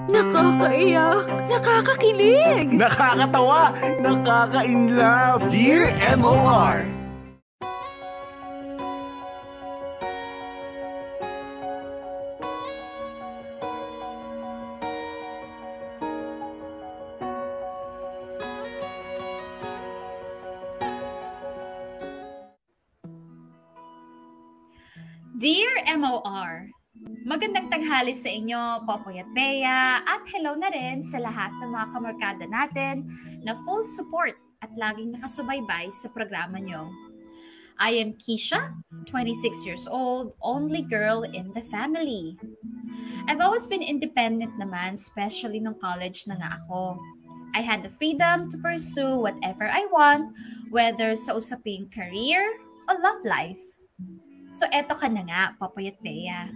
Nakakaiyak, nakakakilig, Nakakatawa, nakaka-inlove. Dear MOR. Dear MOR, magandang tanghali sa inyo, Popoy at Bea, at hello na rin sa lahat ng mga kamarkada natin na full support at laging nakasubaybay sa programa nyo. I am Keisha, 26 years old, only girl in the family. I've always been independent naman, especially nung college na nga ako. I had the freedom to pursue whatever I want, whether sa usaping career o love life. So eto ka na nga, Popoy at Bea.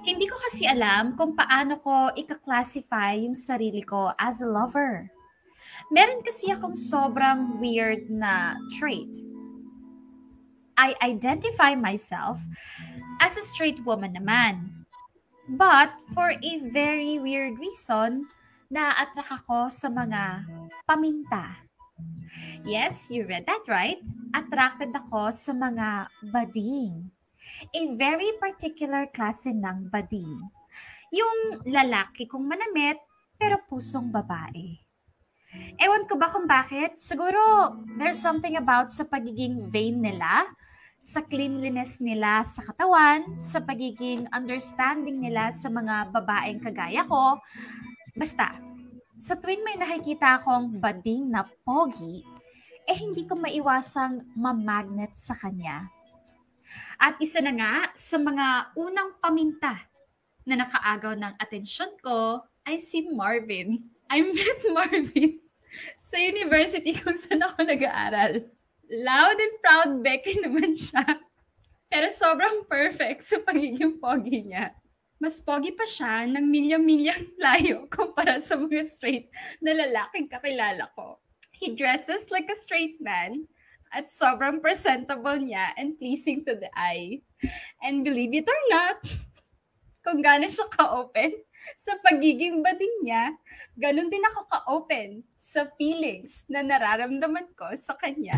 Hindi ko kasi alam kung paano ko ika-classify yung sarili ko as a lover. Meron kasi akong sobrang weird na trait. I identify myself as a straight woman naman. But for a very weird reason, na-attract ako sa mga paminta. Yes, you read that right. Attracted ako sa mga bading. A very particular klase ng bading. Yung lalaki kong manamit, pero pusong babae. Ewan ko ba kung bakit? Siguro, there's something about sa pagiging vain nila, sa cleanliness nila sa katawan, sa pagiging understanding nila sa mga babaeng kagaya ko. Basta, sa tuwing may nakikita akong bading na pogi, hindi ko maiwasang mamagnet sa kanya. At isa na nga sa mga unang paminta na nakaagaw ng atensyon ko ay si Marvin. I met Marvin sa university kung saan ako nag-aaral. Loud and proud Becky naman siya. Pero sobrang perfect sa pagiging pogi niya. Mas pogi pa siya ng milya-milyang layo kumpara sa mga straight na lalaking kakilala ko. He dresses like a straight man at sobrang presentable niya and pleasing to the eye. And believe it or not, kung gano'n siya ka-open sa pagiging bading niya, gano'n din ako ka-open sa feelings na nararamdaman ko sa kanya.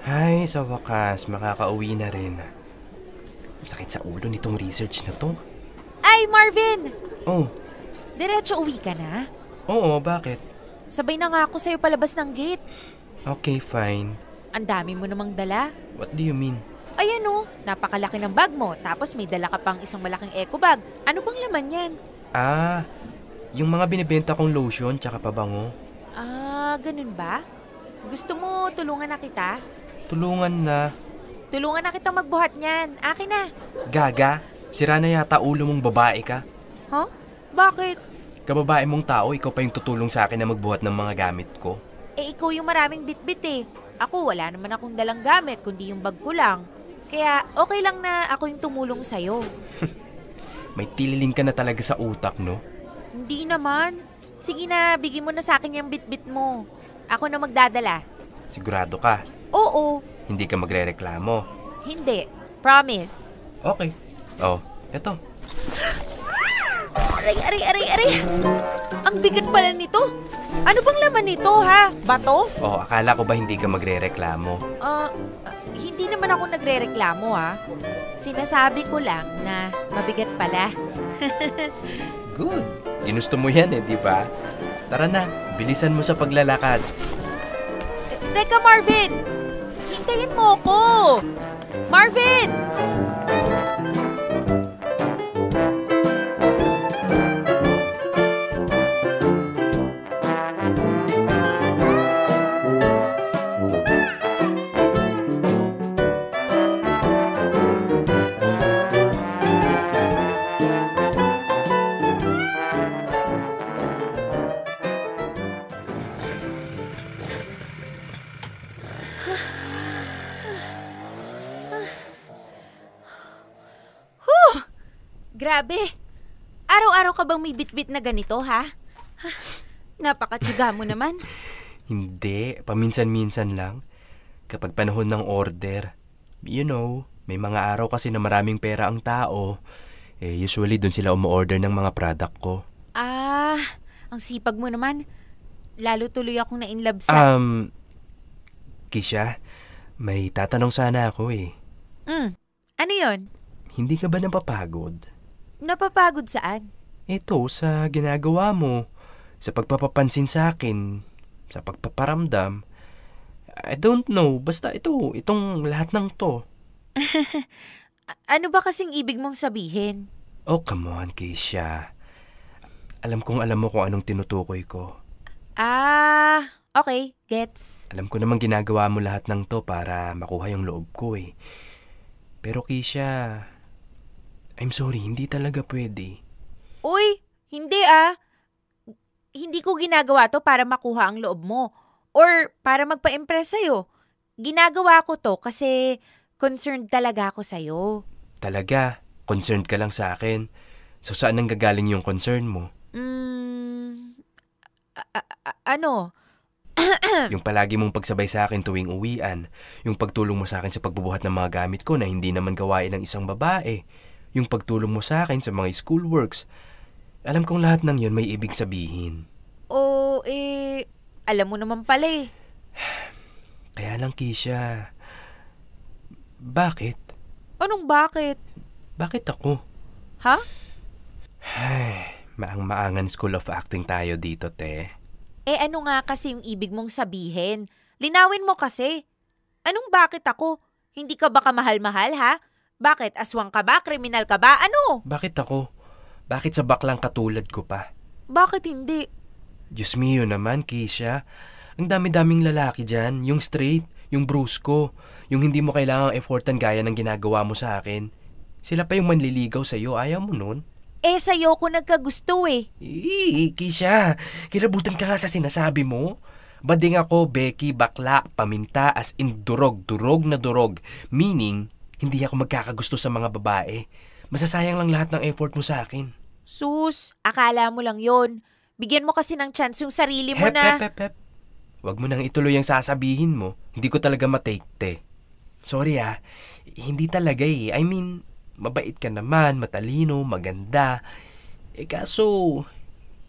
Ay, sa wakas, makakauwi na rin. Sakit sa ulo nitong research na to. Ay, Marvin! Oh, Diretso uwi ka na? oo, bakit? Sabay na nga ako sa'yo palabas ng gate. Okay, fine. Ang dami mo namang dala. What do you mean? Ayan o, napakalaki ng bag mo. Tapos may dala ka pang isang malaking eco bag. Ano bang laman yan? Ah, yung mga binibenta kong lotion tsaka pabango. Ah, ganun ba? Gusto mo tulungan na kita? Tulungan na. Tulungan na kita magbuhat niyan. Akin na. Gaga, sira na yata ulo mong babae ka. Huh? Bakit? Kababae mong tao, ikaw pa yung tutulong sa akin na magbuhat ng mga gamit ko. Ikaw yung maraming bitbit eh. Ako, wala naman akong dalang gamit, kundi yung bag ko lang. Kaya okay lang na ako yung tumulong sa'yo. May tililing ka na talaga sa utak, no? Hindi naman. Sige na, bigyan mo na sa akin yung bitbit mo. Ako na magdadala. Sigurado ka? Oo. Hindi ka magrereklamo? Hindi. Promise. Okay. Oh, eto. Aray. Ang bigat pala nito. Ano bang laman nito, ha? Bato? Oh, akala ko ba hindi ka magrereklamo? Hindi naman ako nagrereklamo, ha? Sinasabi ko lang na mabigat pala. Good. Ginusto mo yan di ba? Tara na, bilisan mo sa paglalakad. Teka, Marvin! Hintayin mo ako! Marvin! Grabe! Araw-araw ka bang may bit-bit na ganito, ha? Napakatyaga mo naman. Hindi, paminsan-minsan lang. Kapag panahon ng order. You know, may mga araw kasi na maraming pera ang tao. Usually dun sila umu-order ng mga product ko. Ang sipag mo naman. Lalo tuloy akong na-inlove sa... Kisha, may tatanong sana ako eh. Ano yon? Hindi ka ba napapagod? Napapagod saan? Ito, sa ginagawa mo. Sa pagpapapansin sa akin. Sa pagpaparamdam. I don't know. Basta itong lahat ng to. Ano ba kasing ibig mong sabihin? Oh, come on, Keisha. Alam mo kung anong tinutukoy ko. Okay. Gets. Alam ko namang ginagawa mo lahat ng to para makuha yung loob ko eh. Pero Keisha, I'm sorry, hindi talaga pwede. Uy, hindi Hindi ko ginagawa to para makuha ang loob mo. Or para magpa-impress sa'yo. Ginagawa ko to kasi concerned talaga ako sa'yo. Talaga? Concerned ka lang sa akin? So saan nang gagaling yung concern mo? Ano? Yung palagi mong pagsabay sa akin tuwing uwian. Yung pagtulong mo sa akin sa pagbubuhat ng mga gamit ko na hindi naman gawain ng isang babae. Yung pagtulong mo sa akin sa mga schoolworks. Alam kong lahat ng yun may ibig sabihin. Alam mo naman pala eh. Kaya lang, Keisha. Bakit? Anong bakit? Bakit ako? Ha? Maang-maangan School of Acting tayo dito, te. Ano nga kasi yung ibig mong sabihin? Linawin mo kasi. Anong bakit ako? Hindi ka ba kamahal-mahal, ha? Bakit? Aswang ka ba? Kriminal ka ba? Ano? Bakit ako? Bakit sa baklang katulad ko pa? Bakit hindi? Diyos mio naman, Keisha. Ang dami-daming lalaki dyan. Yung straight, yung brusko, yung hindi mo kailangang effortan gaya ng ginagawa mo sa akin. Sila pa yung manliligaw sa'yo. Ayaw mo nun? Sa'yo ko nagkagusto eh. Keisha, kilabutan ka nga sa sinasabi mo. Bading ako, Becky, bakla, paminta, as in durog na durog. Meaning, hindi ako magkakagusto sa mga babae. Masasayang lang lahat ng effort mo sa akin. Sus, akala mo lang yon. Bigyan mo kasi ng chance yung sarili mo na... Hep. Huwag mo nang ituloy ang sasabihin mo. Hindi ko talaga matake. Sorry hindi talaga eh. I mean, mabait ka naman, matalino, maganda. Kaso,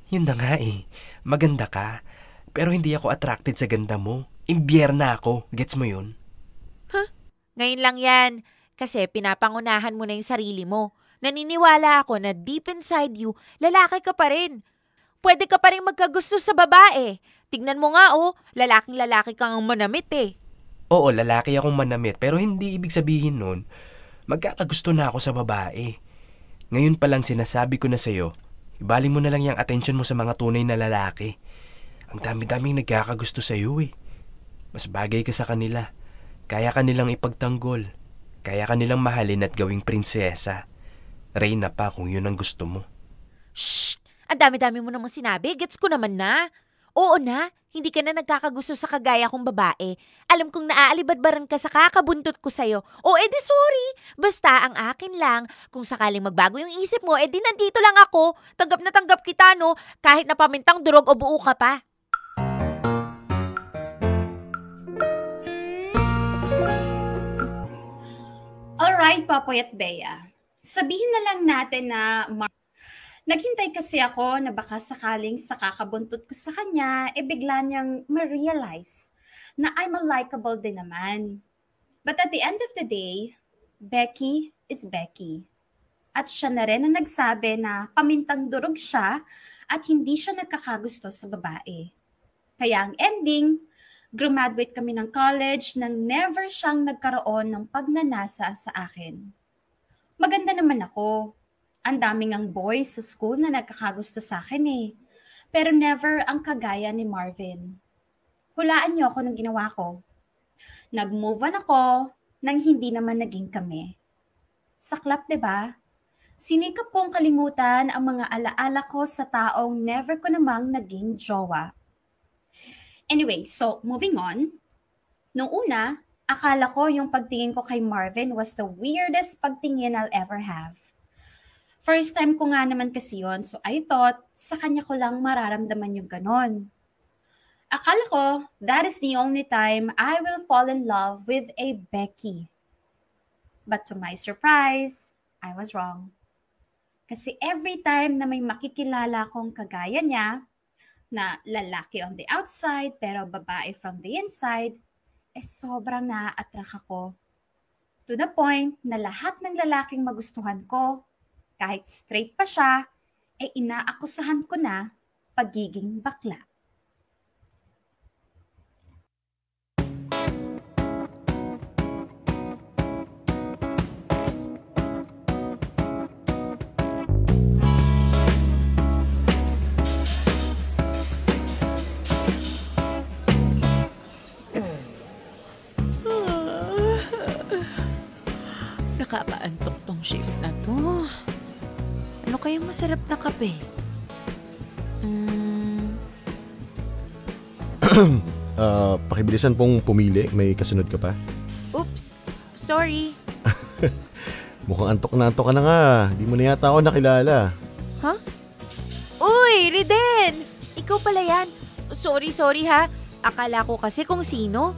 yun na nga eh. Maganda ka. Pero hindi ako attracted sa ganda mo. Imbierna ako. Gets mo yun? Ngayon lang yan. Kasi pinapangunahan mo na yung sarili mo. Naniniwala ako na deep inside you, lalaki ka pa rin. Pwede ka pa rin magkagusto sa babae. Tignan mo nga lalaking-lalaki kang manamit eh. Oo, lalaki akong manamit. Pero hindi ibig sabihin nun, magkakagusto na ako sa babae. Ngayon pa lang sinasabi ko na sa'yo, ibaling mo na lang yung attention mo sa mga tunay na lalaki. Ang dami-daming nagkakagusto sa'yo eh. Mas bagay ka sa kanila. Kaya kanilang ipagtanggol. Kaya kanilang mahalin at gawing prinsesa. Reyna pa kung yun ang gusto mo. Shh! Ang dami-dami mo namang sinabi. Gets ko naman na. Oo na, hindi ka na nagkakagusto sa kagaya kong babae. Alam kong naaalibadbaran ka sa kakabuntot ko sa'yo. Di sorry. Basta ang akin lang, kung sakaling magbago yung isip mo, di nandito lang ako. Tanggap na tanggap kita, no? Kahit na pamintang durog o buo ka pa. Alright, Popoy at Bea. Sabihin na lang natin na naghintay kasi ako na baka sakaling sa kakabuntot ko sa kanya, bigla niyang ma-realize na I'm unlikable din naman. But at the end of the day, Becky is Becky. At siya na rin ang nagsabi na pamintang durog siya at hindi siya nagkakagusto sa babae. Kaya ang ending, graduate kami ng college nang never siyang nagkaroon ng pagnanasa sa akin. Maganda naman ako. Ang daming ang boys sa school na nagkakagusto sa akin eh. Pero never ang kagaya ni Marvin. Hulaan niyo ako ng ginawa ko. Nag-move on ako nang hindi naman naging kami. Saklap, 'di ba? Sinikap kong kalimutan ang mga alaala ko sa taong never ko namang naging jowa. Anyway, so moving on. Nung una, akala ko yung pagtingin ko kay Marvin was the weirdest pagtingin I'll ever have. First time ko nga naman kasi yun, so I thought sa kanya ko lang mararamdaman yung ganon. Akala ko, that is the only time I will fall in love with a Becky. But to my surprise, I was wrong. Kasi every time na may makikilala kong kagaya niya, na lalaki on the outside pero babae from the inside, sobrang na-attract ako. To the point na lahat ng lalaking magustuhan ko, kahit straight pa siya, inaakusahan ko na pagiging bakla. Nakakaantok tong shift na to. Ano kayang masarap na kape? Pakibilisan pong pumili. May kasunod ka pa? Oops, sorry. Mukhang antok ka na nga. Di mo na yata ako nakilala. Huh? Uy, Riden! Ikaw pala yan. Sorry ha. Akala ko kasi kung sino.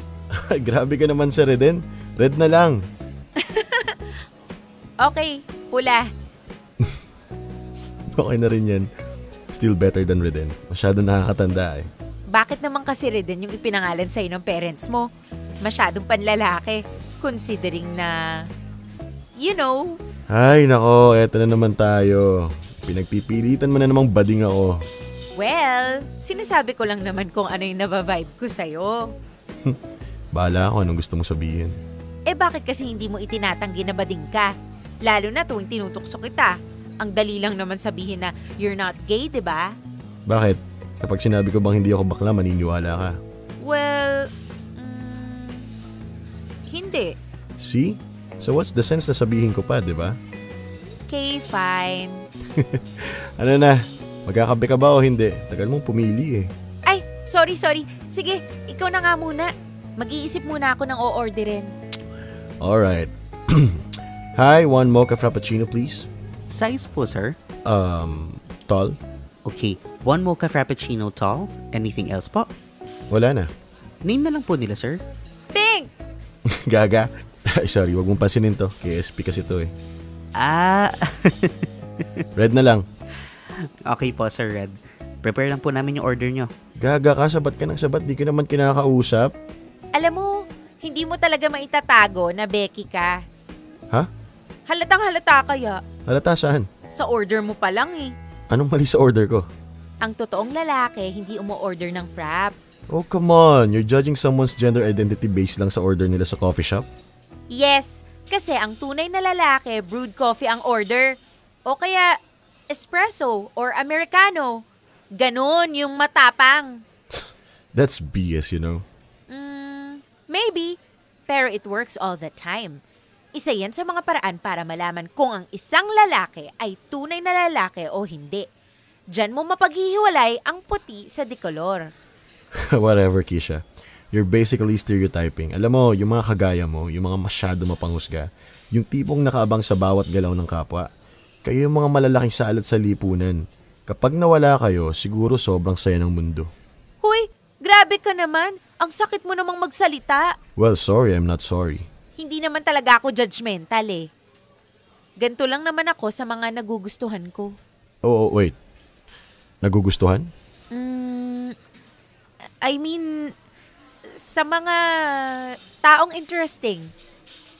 Grabe ka naman, Sir Reden. Red na lang. Okay, pula. Okay na rin yan. Still better than Reden. Masyado nakakatanda eh. Bakit naman kasi Riden yung ipinangalan sa'yo ng parents mo? Masyadong panlalaki. Considering na, you know. Ay, nako. Eto na naman tayo. Pinagpipilitan mo na namang bading ako. Well, sinasabi ko lang naman kung ano yung nabavibe ko sa'yo. Bahala ako anong gusto mo sabihin. Bakit kasi hindi mo itinatanggi na bading ka? Lalo na tuwing tinutukso kita. Ang dali lang naman sabihin na you're not gay, di ba? Bakit? Kapag sinabi ko bang hindi ako bakla, maniniwala ka? Well, hindi. See? So what's the sense na sabihin ko pa, di ba? Okay, fine. Ano na? Magkakape ka ba o hindi? Tagal mong pumili eh. Ay, sorry. Sige, ikaw na nga muna. Mag-iisip muna ako ng o-orderin. Alright. Hi, one mocha frappuccino please. Size po, sir? Tall? Okay, 1 mocha frappuccino tall. Anything else po? Wala na. Name na lang po nila, sir. Pink! Gaga. Ay, sorry, wag mong pansinin to. KSP kasi to eh. Red na lang. Okay po, Sir Red. Prepare lang po namin yung order nyo. Gaga ka, sabat ka ng sabat. Di ka naman kinakausap. Alam mo, hindi mo talaga maitatago na Becky ka. Ha? Halatang halata kaya. Halata saan? Sa order mo pa lang eh. Anong mali sa order ko? Ang totoong lalaki, hindi umo-order ng frap. Oh, come on. You're judging someone's gender identity based lang sa order nila sa coffee shop? Yes, kasi ang tunay na lalaki, brewed coffee ang order. O kaya, espresso or americano. Ganon yung matapang. That's BS, you know. Maybe, pero it works all the time. Isa yan sa mga paraan para malaman kung ang isang lalaki ay tunay na lalaki o hindi. Diyan mo mapaghihiwalay ang puti sa dekolor. Whatever, Kisha. You're basically stereotyping. Alam mo, yung mga kagaya mo, yung mga masyado mapanghusga, yung tipong nakaabang sa bawat galaw ng kapwa, kayo yung mga malalaking salot sa lipunan. Kapag nawala kayo, siguro sobrang saya ng mundo. Huy, grabe ka naman. Ang sakit mo namang magsalita. Well, sorry, I'm not sorry. Hindi naman talaga ako judgmental eh. Ganto lang naman ako sa mga nagugustuhan ko. Oh, wait. Nagugustuhan? I mean, sa mga taong interesting.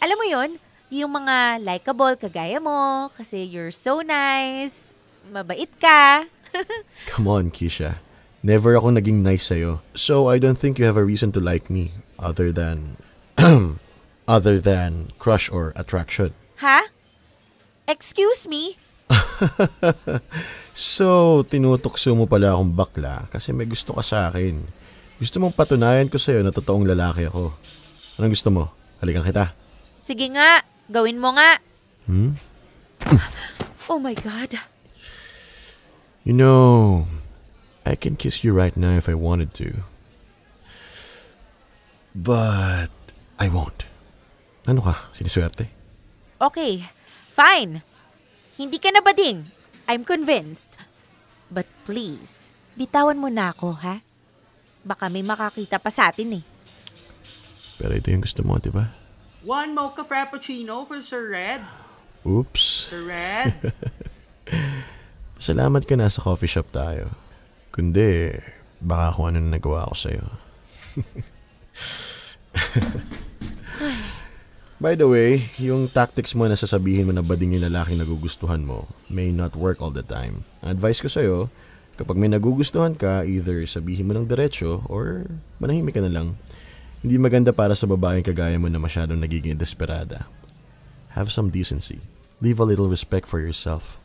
Alam mo yon, yung mga likable kagaya mo kasi you're so nice, mabait ka. Come on, Kisha. Never ako naging nice sa'yo. So I don't think you have a reason to like me other than crush or attraction. Ha? Excuse me? So, tinutokso mo pala akong bakla kasi may gusto ka sa akin. Gusto mong patunayan ko sa'yo na totoong lalaki ako. Anong gusto mo? Halikan kita. Sige nga, gawin mo nga. Oh my God. You know, I can kiss you right now if I wanted to. But I won't. Ano ka? Siniswerte? Okay, fine. Hindi ka na bading. I'm convinced. But please, bitawan mo na ako, ha? Baka may makakita pa sa atin eh. Pero ito yung gusto mo, di ba? One mocha frappuccino for Sir Red. Oops. Sir Red? Salamat ka na sa coffee shop tayo. Kundi, baka kung ano na nagawa ko sa'yo. By the way, yung tactics mo na sasabihin mo na bading yung lalaking nagugustuhan mo may not work all the time. Ang advice ko sa'yo, kapag may nagugustuhan ka, either sabihin mo ng diretsyo or manahimik ka na lang. Hindi maganda para sa babaeng kagaya mo na masyadong nagiging desperada. Have some decency. Leave a little respect for yourself.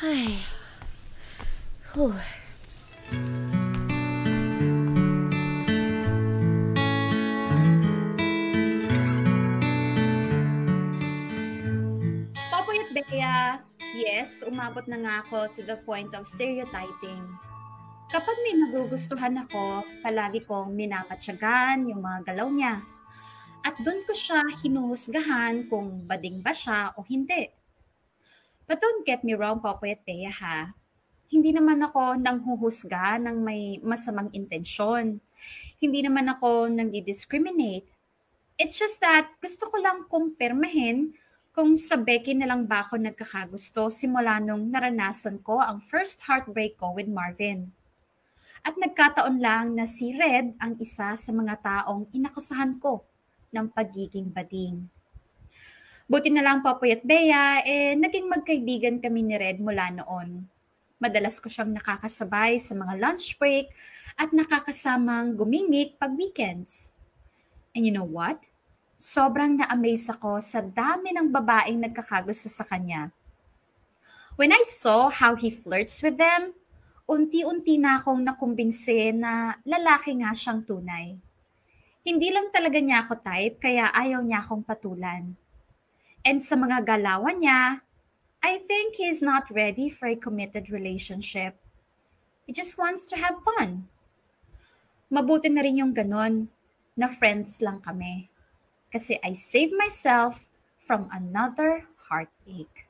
Ay. Whew. Popoy at Bea, yes, umabot na nga ako to the point of stereotyping. Kapag may nagugustuhan ako, palagi kong minapatyagan yung mga galaw niya. At doon ko siya hinuhusgahan kung bading ba siya o hindi. But don't get me wrong, Popoy at Bea ha. Hindi naman ako nanghuhusga ng may masamang intensyon. Hindi naman ako nang-discriminate. It's just that gusto ko lang kumpirmahin kung sa Becky na lang ba ako nagkakagusto simula nung naranasan ko ang first heartbreak ko with Marvin. At nagkataon lang na si Red ang isa sa mga taong inakusahan ko ng pagiging bading. Buti na lang Popoy at Bea, naging magkaibigan kami ni Red mula noon. Madalas ko siyang nakakasabay sa mga lunch break at nakakasamang gumimik pag weekends. And you know what? Sobrang na-amaze ako sa dami ng babaeng nagkakagusto sa kanya. When I saw how he flirts with them, unti-unti na akong nakumbinse na lalaki nga siyang tunay. Hindi lang talaga niya ako type kaya ayaw niya akong patulan. And sa mga galawan niya, I think he's not ready for a committed relationship. He just wants to have fun. Mabuti na rin yung ganon na friends lang kami. Kasi I saved myself from another heartache.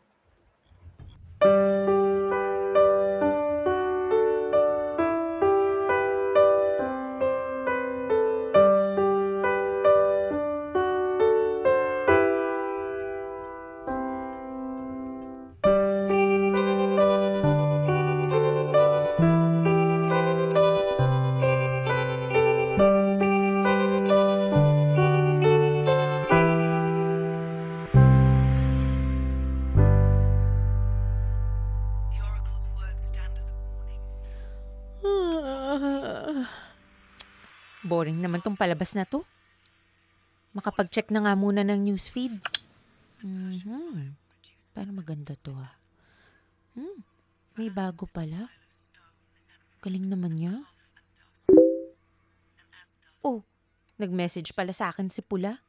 Boring naman tong palabas na to. Makapag-check na nga muna ng newsfeed. Pero maganda to ah. May bago pala. Galing naman niya. Oh, nag-message pala sa akin si Pula.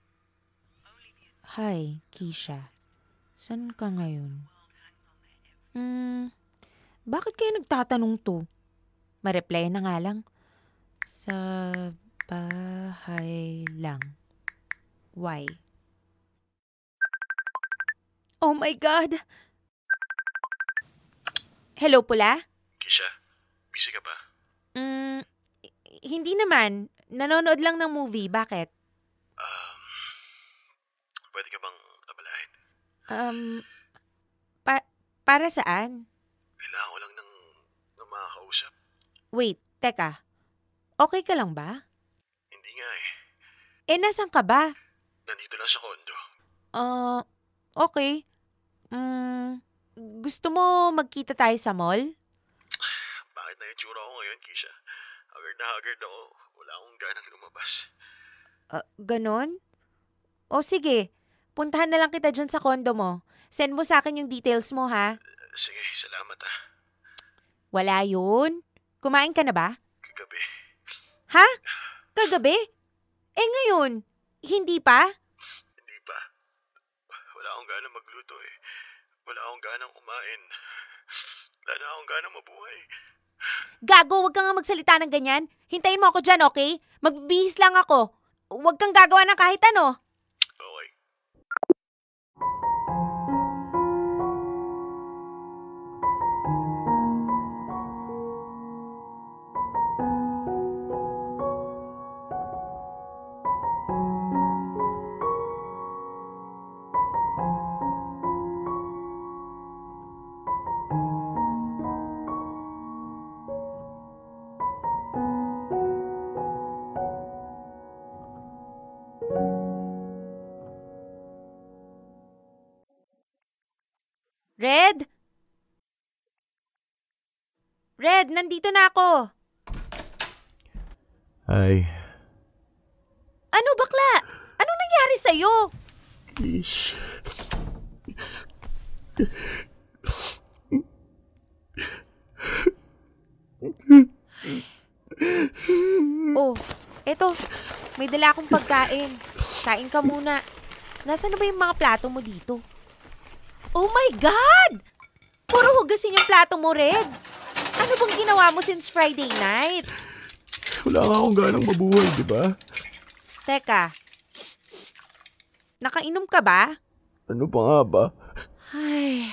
Hi, Keisha. Saan ka ngayon? Bakit kaya nagtatanong to? Ma-reply na nga lang. Sa bahay lang. Why? Oh my God! Hello, Pula? Kisha, busy ka ba? Hindi naman. Nanonood lang ng movie. Bakit? Pwede ka bang abalahin? Para saan? Kailangan ko lang ng makakausap. Wait, teka. Okay ka lang ba? Hindi nga eh. Nasan ka ba? Nandito lang sa kondo. Okay. Gusto mo magkita tayo sa mall? Bakit na itsura ko ngayon, Kisha? Haggard na haggard ako. Wala akong ganang lumabas. Ganon? O sige, puntahan na lang kita dyan sa kondo mo. Send mo sa akin yung details mo, ha? Sige, salamat ha. Wala yun. Kumain ka na ba? Kagabi. Ha? Kagabi? Ngayon, hindi pa? Hindi pa. Wala akong ganang magluto eh. Wala akong ganang kumain. Wala na akong ganang mabuhay. Gago, wag kang nga magsalita ng ganyan. Hintayin mo ako dyan, okay? Magbihis lang ako. Wag kang gagawa ng kahit ano. Okay. Red, nandito na ako. Ay, Ano bakla? Anong nangyari sa'yo? Kish. Oh, eto. May dala akong pagkain. Kain ka muna. Nasaan na ba yung mga plato mo dito? Oh my God! Puro hugasin yung plato mo, Red. Ano bang ginawa mo since Friday night? Wala nga akong ganang mabuhay, di ba? Teka. Nakainom ka ba? Ano pa nga ba? Ay.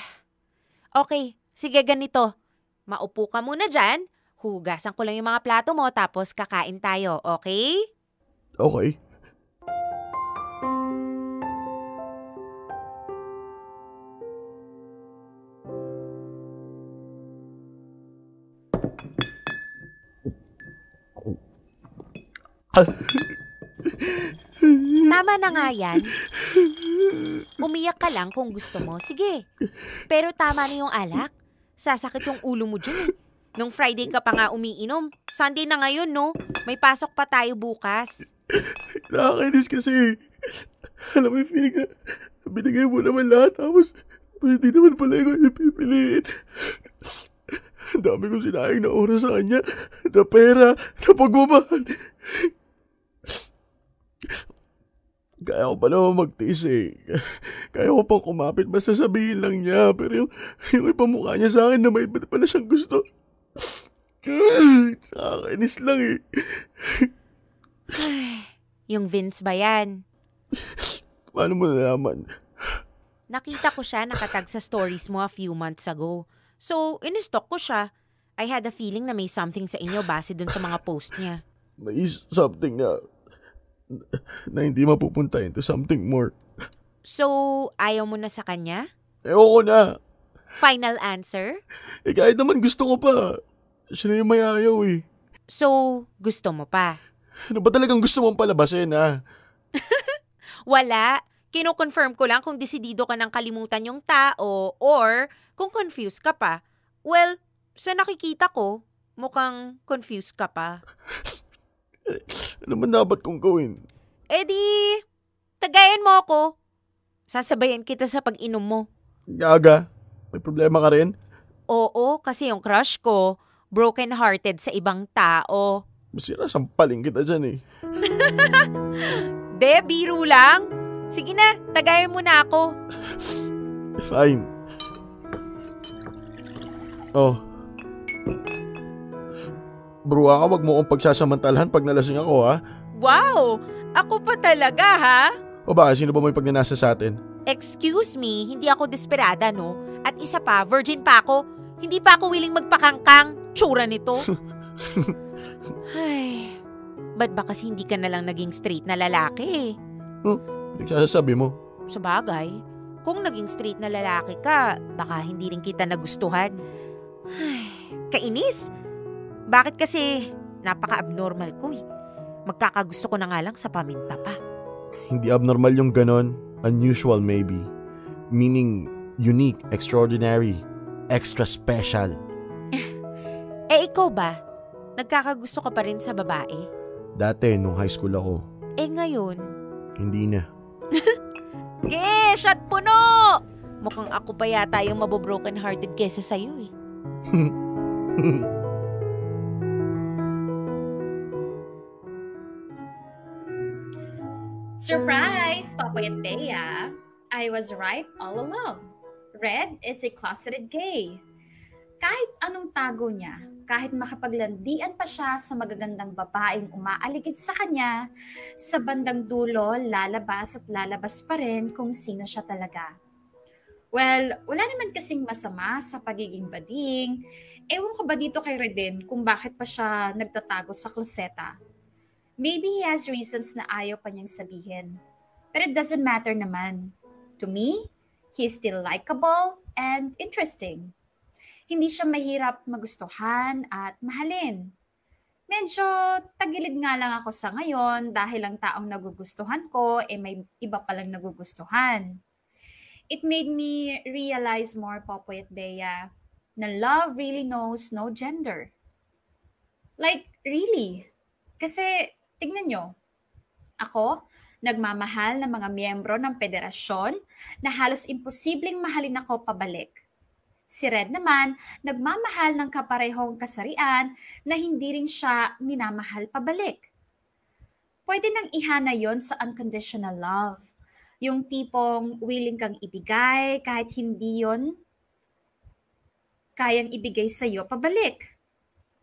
Okay, sige ganito. Maupo ka muna dyan. Hugasan ko lang yung mga plato mo tapos kakain tayo, okay? Okay. Tama na nga yan. Umiyak ka lang kung gusto mo. Sige. Pero tama na yung alak. Sasakit yung ulo mo dyan eh. Nung Friday ka pa nga umiinom. Sunday na ngayon, no? May pasok pa tayo bukas. Nakakainis kasi. Alam mo yung feeling na binigay mo naman lahat tapos hindi naman pala yung ipipiliin. Ang dami kong sinayang na oras sa kanya, na pera, na pagmamahal. Kaya ko pa naman magtiis eh. Kaya ko pang kumapit, basta sabihin lang niya. Pero yung ipamukha niya sa akin na may iba pala siyang gusto. Nakakainis lang eh. Yung Vince ba yan? Paano mo nalaman? Nakita ko siya nakatag sa stories mo a few months ago. So, in-stalk ko siya. I had a feeling na may something sa inyo base dun sa mga post niya. May something na hindi mapupunta into something more. So, ayaw mo na sa kanya? Ewan ko na. Final answer? Eh kahit naman gusto ko pa. Siya na yung may ayaw eh. So, gusto mo pa? Ano ba talagang gusto mong palabasin ha? Wala. Kino-confirm ko lang kung desidido ka ng kalimutan yung tao or kung confused ka pa. Well, sa nakikita ko, mukhang confused ka pa. Ano man dapat kong gawin? Eh di, tagayan mo ako. Sasabayan kita sa pag-inom mo. Gaga, may problema ka rin? Oo, kasi yung crush ko, broken-hearted sa ibang tao. Masira, sampaling kita dyan eh. De, biro lang. Sige na, tagayan mo na ako. Fine. Oh. Bro, wag mo akong pagsasamantalahan pag nalasing ako ha? Wow, ako pa talaga ha? O ba, sino ba may pagnanasa sa atin? Excuse me, hindi ako desperada no? At isa pa, virgin pa ako. Hindi pa ako willing magpakangkang. Tsura nito. Ay, ba't ba kasi hindi ka na lang naging straight na lalaki? Nagsasabi mo? Sa bagay, kung naging straight na lalaki ka, baka hindi rin kita nagustuhan. Ay, kainis. Bakit kasi napaka-abnormal ko eh. Magkakagusto ko na nga lang sa paminta pa. Hindi abnormal yung ganon. Unusual maybe. Meaning unique, extraordinary, extra special. Eh ikaw ba? Nagkakagusto ka pa rin sa babae? Dati, nung high school ako, Eh ngayon? hindi na. Shot puno! Mukhang ako pa yata yung mabobroken hearted kesa sa'yo eh. Surprise, Popoy at Bea! I was right all along. Red is a closeted gay. Kahit anong tago niya, kahit makapaglandian pa siya sa magagandang babaeng umaaligid sa kanya, sa bandang dulo, lalabas at lalabas pa rin kung sino siya talaga. Well, wala naman kasing masama sa pagiging bading. Ewan ko ba dito kay Reden kung bakit pa siya nagtatago sa kloseta. Maybe he has reasons na ayaw pa niyang sabihin. But it doesn't matter naman. To me, he's still likable and interesting. Hindi siya mahirap magustuhan at mahalin. Medyo tagilid nga lang ako sa ngayon dahil ang taong nagugustuhan ko may iba palang nagugustuhan. It made me realize more, Popoy at Bea, na love really knows no gender. Like, really? Kasi, tignan nyo, ako, nagmamahal ng mga miyembro ng federasyon na halos imposibleng mahalin ako pabalik. Si Red naman, nagmamahal ng kaparehong kasarian na hindi rin siya minamahal pabalik. Pwede nang ihana yon sa unconditional love. Yung tipong willing kang ibigay kahit hindi yon kayang ibigay sa'yo pabalik.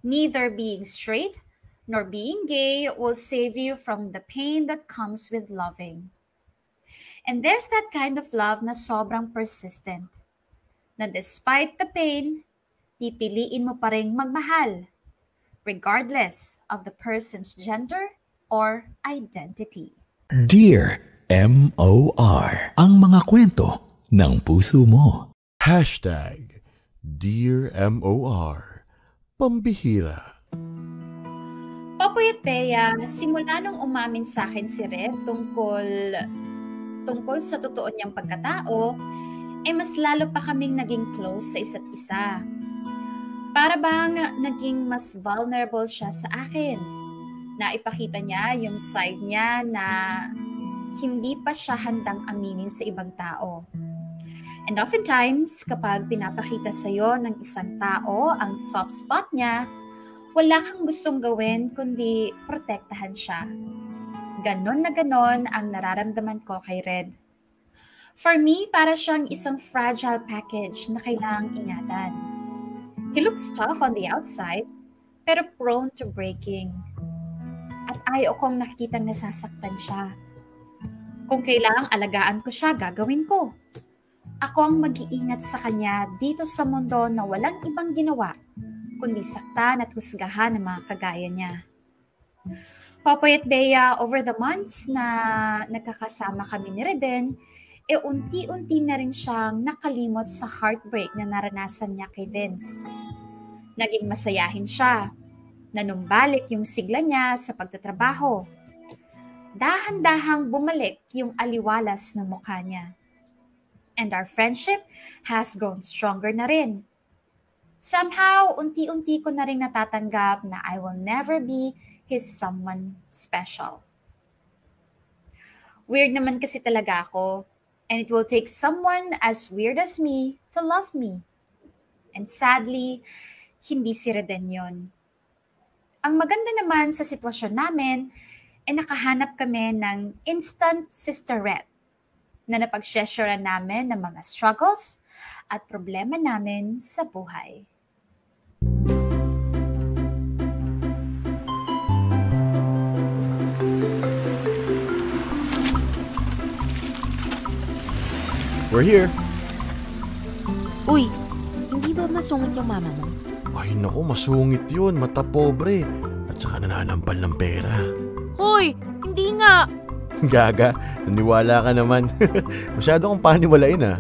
Neither being straight nor being gay will save you from the pain that comes with loving. And there's that kind of love na sobrang persistent, na despite the pain, pipiliin mo pa rin magmahal, regardless of the person's gender or identity. Dear M.O.R. Ang mga kwento ng puso mo. Dear M.O.R. Pambihira. Popoy at Bea, simula nung umamin sa akin si Red tungkol sa totoo niyang pagkatao, mas lalo pa kaming naging close sa isa't isa. Para bang naging mas vulnerable siya sa akin. Naipakita niya yung side niya na hindi pa siya handang aminin sa ibang tao. And oftentimes, kapag pinapakita sa'yo ng isang tao ang soft spot niya, wala kang gustong gawin kundi protektahan siya. Ganon na ganon ang nararamdaman ko kay Red. For me, para siyang isang fragile package na kailangang ingatan. He looks tough on the outside, pero prone to breaking. At ayaw kong nakikitang nasasaktan siya. Kung kailangang alagaan ko siya, gagawin ko. Ako ang mag-iingat sa kanya dito sa mundo na walang ibang ginawa, kundi saktan at husgahan ng mga kagaya niya. Popoy at Bea, over the months na nagkakasama kami ni Reden, unti-unti na rin siyang nakalimot sa heartbreak na naranasan niya kay Vince. Naging masayahin siya, nanumbalik yung sigla niya sa pagtatrabaho. Dahan-dahang bumalik yung aliwalas ng mukha niya. And our friendship has grown stronger na rin. Somehow, unti-unti ko na rin natatanggap na I will never be his someone special. Weird naman kasi talaga ako, and it will take someone as weird as me to love me. And sadly, hindi si Reden yun. Ang maganda naman sa sitwasyon namin, nakahanap kami ng instant sisterette na napag-sharean namin ng mga struggles at problema namin sa buhay. We're here. Uy, hindi ba masungit yung mama mo? Ay naku, masungit yun. Mata pobre. At saka nananampal ng pera. Hoy, hindi nga. Gaga, naniwala ka naman. Masyado kang paniwalain ah.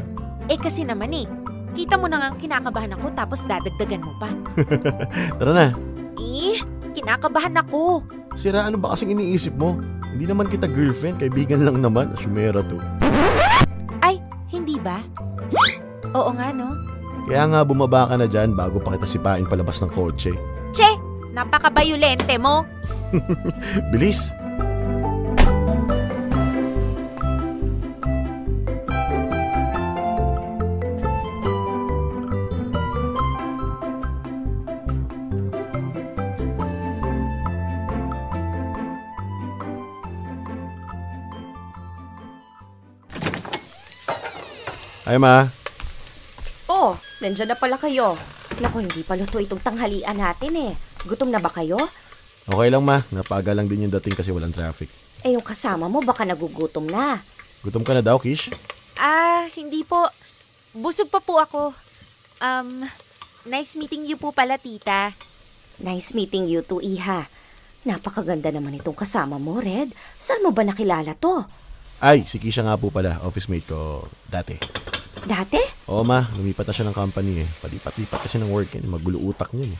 Kasi naman kita mo na nga kinakabahan ako tapos dadagdagan mo pa. Tara na. Kinakabahan ako. Sira, ano ba kasing iniisip mo? Hindi naman kita girlfriend, kaibigan lang naman. Asyumera to. Ay, hindi ba? Oo nga no. Kaya nga bumaba ka na dyan bago pa kita sipain palabas ng kotse. Che, napaka-bayolente mo. Bilis. Ay, Ma. Oh, nandiyan na pala kayo. Naku, hindi pa luto itong tanghalian natin Gutom na ba kayo? Okay lang, Ma. Napaga lang din yung dating kasi walang traffic. Yung kasama mo baka nagugutom na. Gutom ka na daw, Kish? Hindi po. Busog pa po ako. Nice meeting you po pala, tita. Nice meeting you too, Iha. Napakaganda naman itong kasama mo, Red. Saan mo ba nakilala to? Ay, si Kisha nga po pala. Office mate ko dati. Dati? Oo, Ma. Lumipat na siya ng company Palipat-lipat kasi ng work Magulo utak niya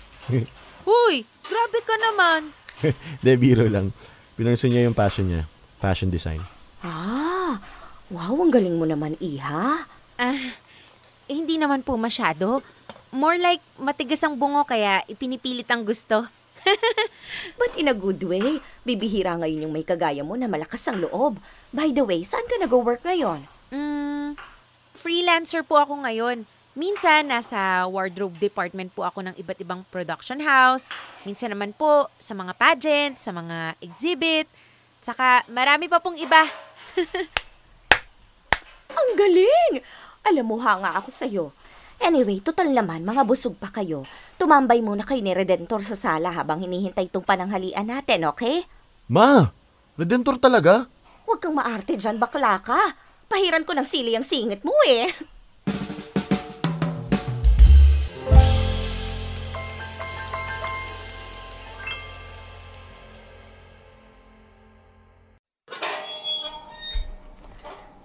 Huy, grabe ka naman. De, biro lang. Pinurso niya yung passion niya. Fashion design. Wow, ang galing mo naman, Iha. Hindi naman po masyado. More like matigas ang bungo kaya ipinipilit ang gusto. But in a good way, bibihira ngayon yung may kagaya mo na malakas ang loob. By the way, saan ka nag-work ngayon? Freelancer po ako ngayon. Minsan, nasa wardrobe department po ako ng iba't ibang production house. Minsan naman po, sa mga pageant, sa mga exhibit. Saka, marami pa pong iba. Ang galing! Alam mo, hanga ako sa'yo. Anyway, total naman, mga busog pa kayo. Tumambay muna kayo ni Redentor sa sala habang hinihintay itong pananghalian natin, okay? Ma! Redentor talaga? Huwag kang maarte dyan, bakla ka. Pahiran ko ng sili ang singit mo eh.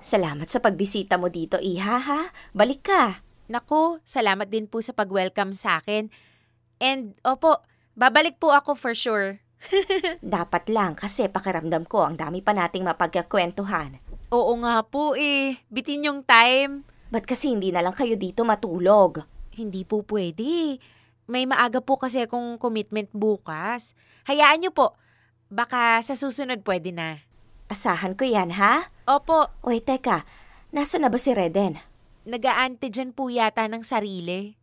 Salamat sa pagbisita mo dito, Iha, ha? Balik ka. Naku, salamat din po sa pag-welcome sa akin. And, opo, babalik po ako for sure. Dapat lang kasi pakiramdam ko ang dami pa nating mapagkakwentuhan. Oo nga po eh. Bitin yung time. Ba't kasi hindi na lang kayo dito matulog? Hindi po pwede. May maaga po kasi akong commitment bukas. Hayaan niyo po. Baka sa susunod pwede na. Asahan ko yan, ha? Opo, Oy, teka. Nasa na ba si Reden? nag-a-antigen po yata ng sarili.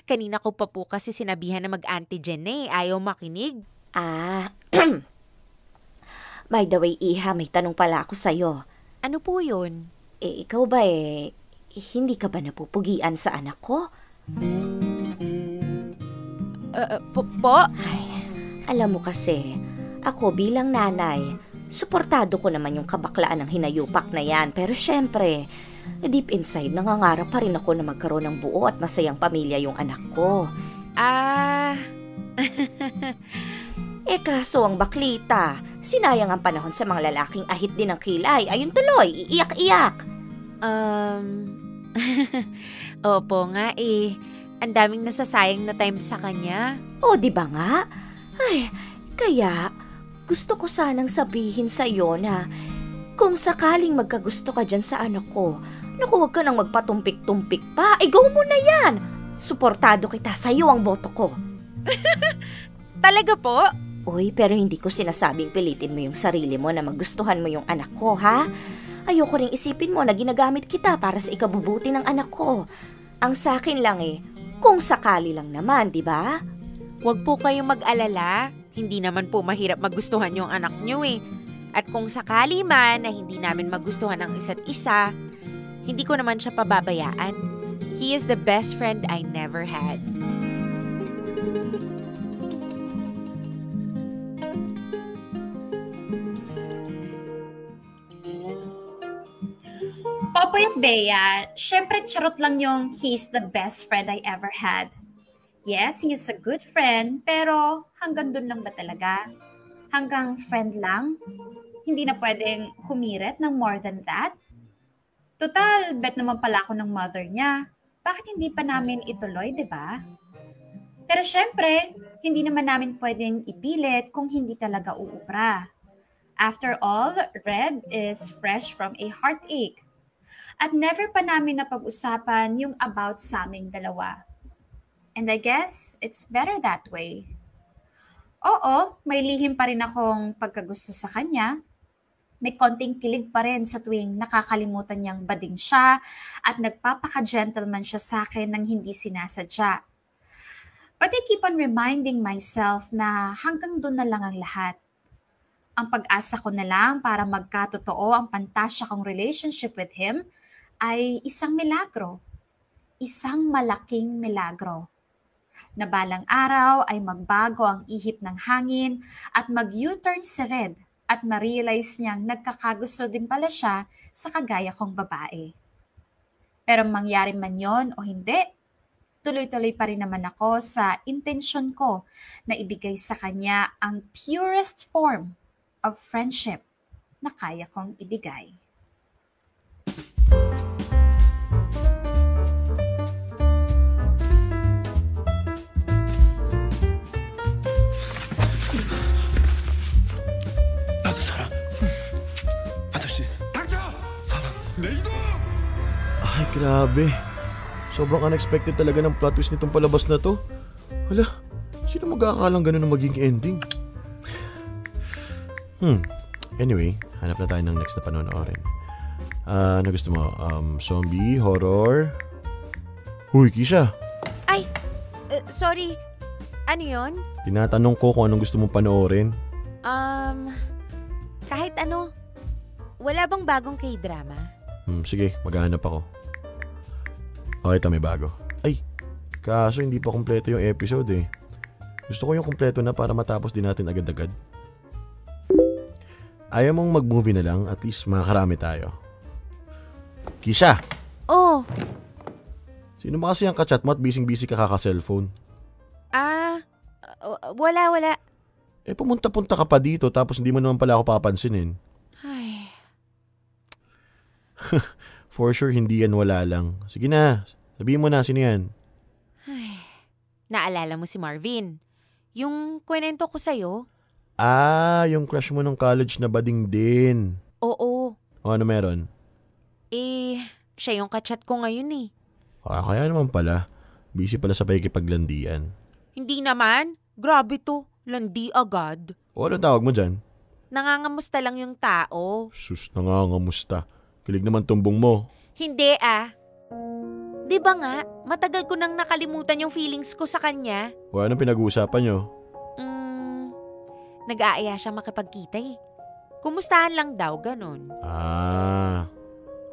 Kanina ko pa po kasi sinabihan na mag-antigen na eh. Ayaw makinig. Ah, by the way, Iha, may tanong pala ako sa'yo. Ano po yun? Ikaw ba hindi ka ba napupugian sa anak ko? Po? Ay, alam mo kasi, ako bilang nanay, suportado ko naman yung kabaklaan ng hinayupak na yan. Pero syempre, deep inside, nangangarap pa rin ako na magkaroon ng buo at masayang pamilya yung anak ko. Kaso ang baklita, sinayang ang panahon sa mga lalaking ahit din ng kilay. Ayun tuloy, iiyak-iyak. Opo nga eh. Ang daming nasasayang na time sa kanya. O, di ba nga? Ay, kaya gusto ko sanang sabihin sa iyo na kung sakaling magkagusto ka dyan sa anak ko, naku, huwag ka nang magpatumpik-tumpik pa. Go mo na yan. Suportado kita, sa iyo ang boto ko. Talaga po? Uy, pero hindi ko sinasabing pilitin mo yung sarili mo na magustuhan mo yung anak ko, ha? Ayoko ring isipin mo na ginagamit kita para sa ikabubuti ng anak ko. Ang sakin lang kung sakali lang naman, di ba? Huwag po kayong mag-alala. Hindi naman po mahirap magustuhan yung anak nyo eh. At kung sakali man na hindi namin magustuhan ang isa't isa, hindi ko naman siya pababayaan. He is the best friend I never had. Popoy at Bea, syempre charot lang yung he's the best friend I ever had. Yes, he is a good friend, pero hanggang dun lang ba talaga? Hanggang friend lang? Hindi na pwedeng humirit ng more than that? Total, bet naman pala ako ng mother niya. Bakit hindi pa namin ituloy, di ba? Pero syempre, hindi naman namin pwedeng ipilit kung hindi talaga uubra. After all, Red is fresh from a heartache. At never pa namin napag-usapan yung about sa aming dalawa. And I guess it's better that way. Oo, may lihim pa rin akong pagkagusto sa kanya. May konting kilig pa rin sa tuwing nakakalimutan niyang bading siya at nagpapaka-gentleman siya sa akin nang hindi sinasadya. But I keep on reminding myself na hanggang doon na lang ang lahat. Ang pag-asa ko na lang para magkatotoo ang pantasya kong relationship with him ay isang milagro. Isang malaking milagro. Na balang araw ay magbago ang ihip ng hangin at mag-U-turn si Red at ma-realize niyang nagkakagusto din pala siya sa kagaya kong babae. Pero mangyari man yon o hindi, tuloy-tuloy pa rin naman ako sa intensyon ko na ibigay sa kanya ang purest form of friendship na kaya kong ibigay. Ay, grabe. Sobrang unexpected talaga ng plot twist nitong palabas na to. Hala, sino mag-aakalang ganun ang maging ending? Anyway, hanap na tayo ng next na panonoorin. Ano gusto mo? Zombie, horror? Huy, Kisha. Ay, sorry. Ano yun? Tinatanong ko kung anong gusto mong panoorin. Kahit ano. Wala bang bagong K-drama? Sige, maghahanap ako. Okay, ito may bago. Ay, kaso hindi pa kompleto yung episode eh. Gusto ko yung kompleto na para matapos din natin agad-agad. Ayaw mong mag-movie na lang, at least makakarami tayo. Kisha! Oh. Sino ba kasi ang kachat mo at busy-busy ka kaka-cellphone? Wala. Pumunta-punta ka pa dito tapos hindi mo naman pala ako papansinin. Ay. For sure, hindi yan wala lang. Sige na, sabihin mo na, sino yan? Ay. Naalala mo si Marvin? Yung kwento ko sa'yo? Yung crush mo nung college na bading din. Oo. O ano meron? Siya yung kachat ko ngayon eh. Kaya naman pala. Busy pala sa pakikipaglandian. Hindi naman. Grabe to. Landi agad. O anong tawag mo dyan? Nangangamusta lang yung tao. Sus, nangangamusta. Kilig naman tumbong mo. Hindi Di ba nga, matagal ko nang nakalimutan yung feelings ko sa kanya. O anong pinag-uusapan nyo? Nag-aaya siya makipagkita eh. Kumustahan lang daw, ganun.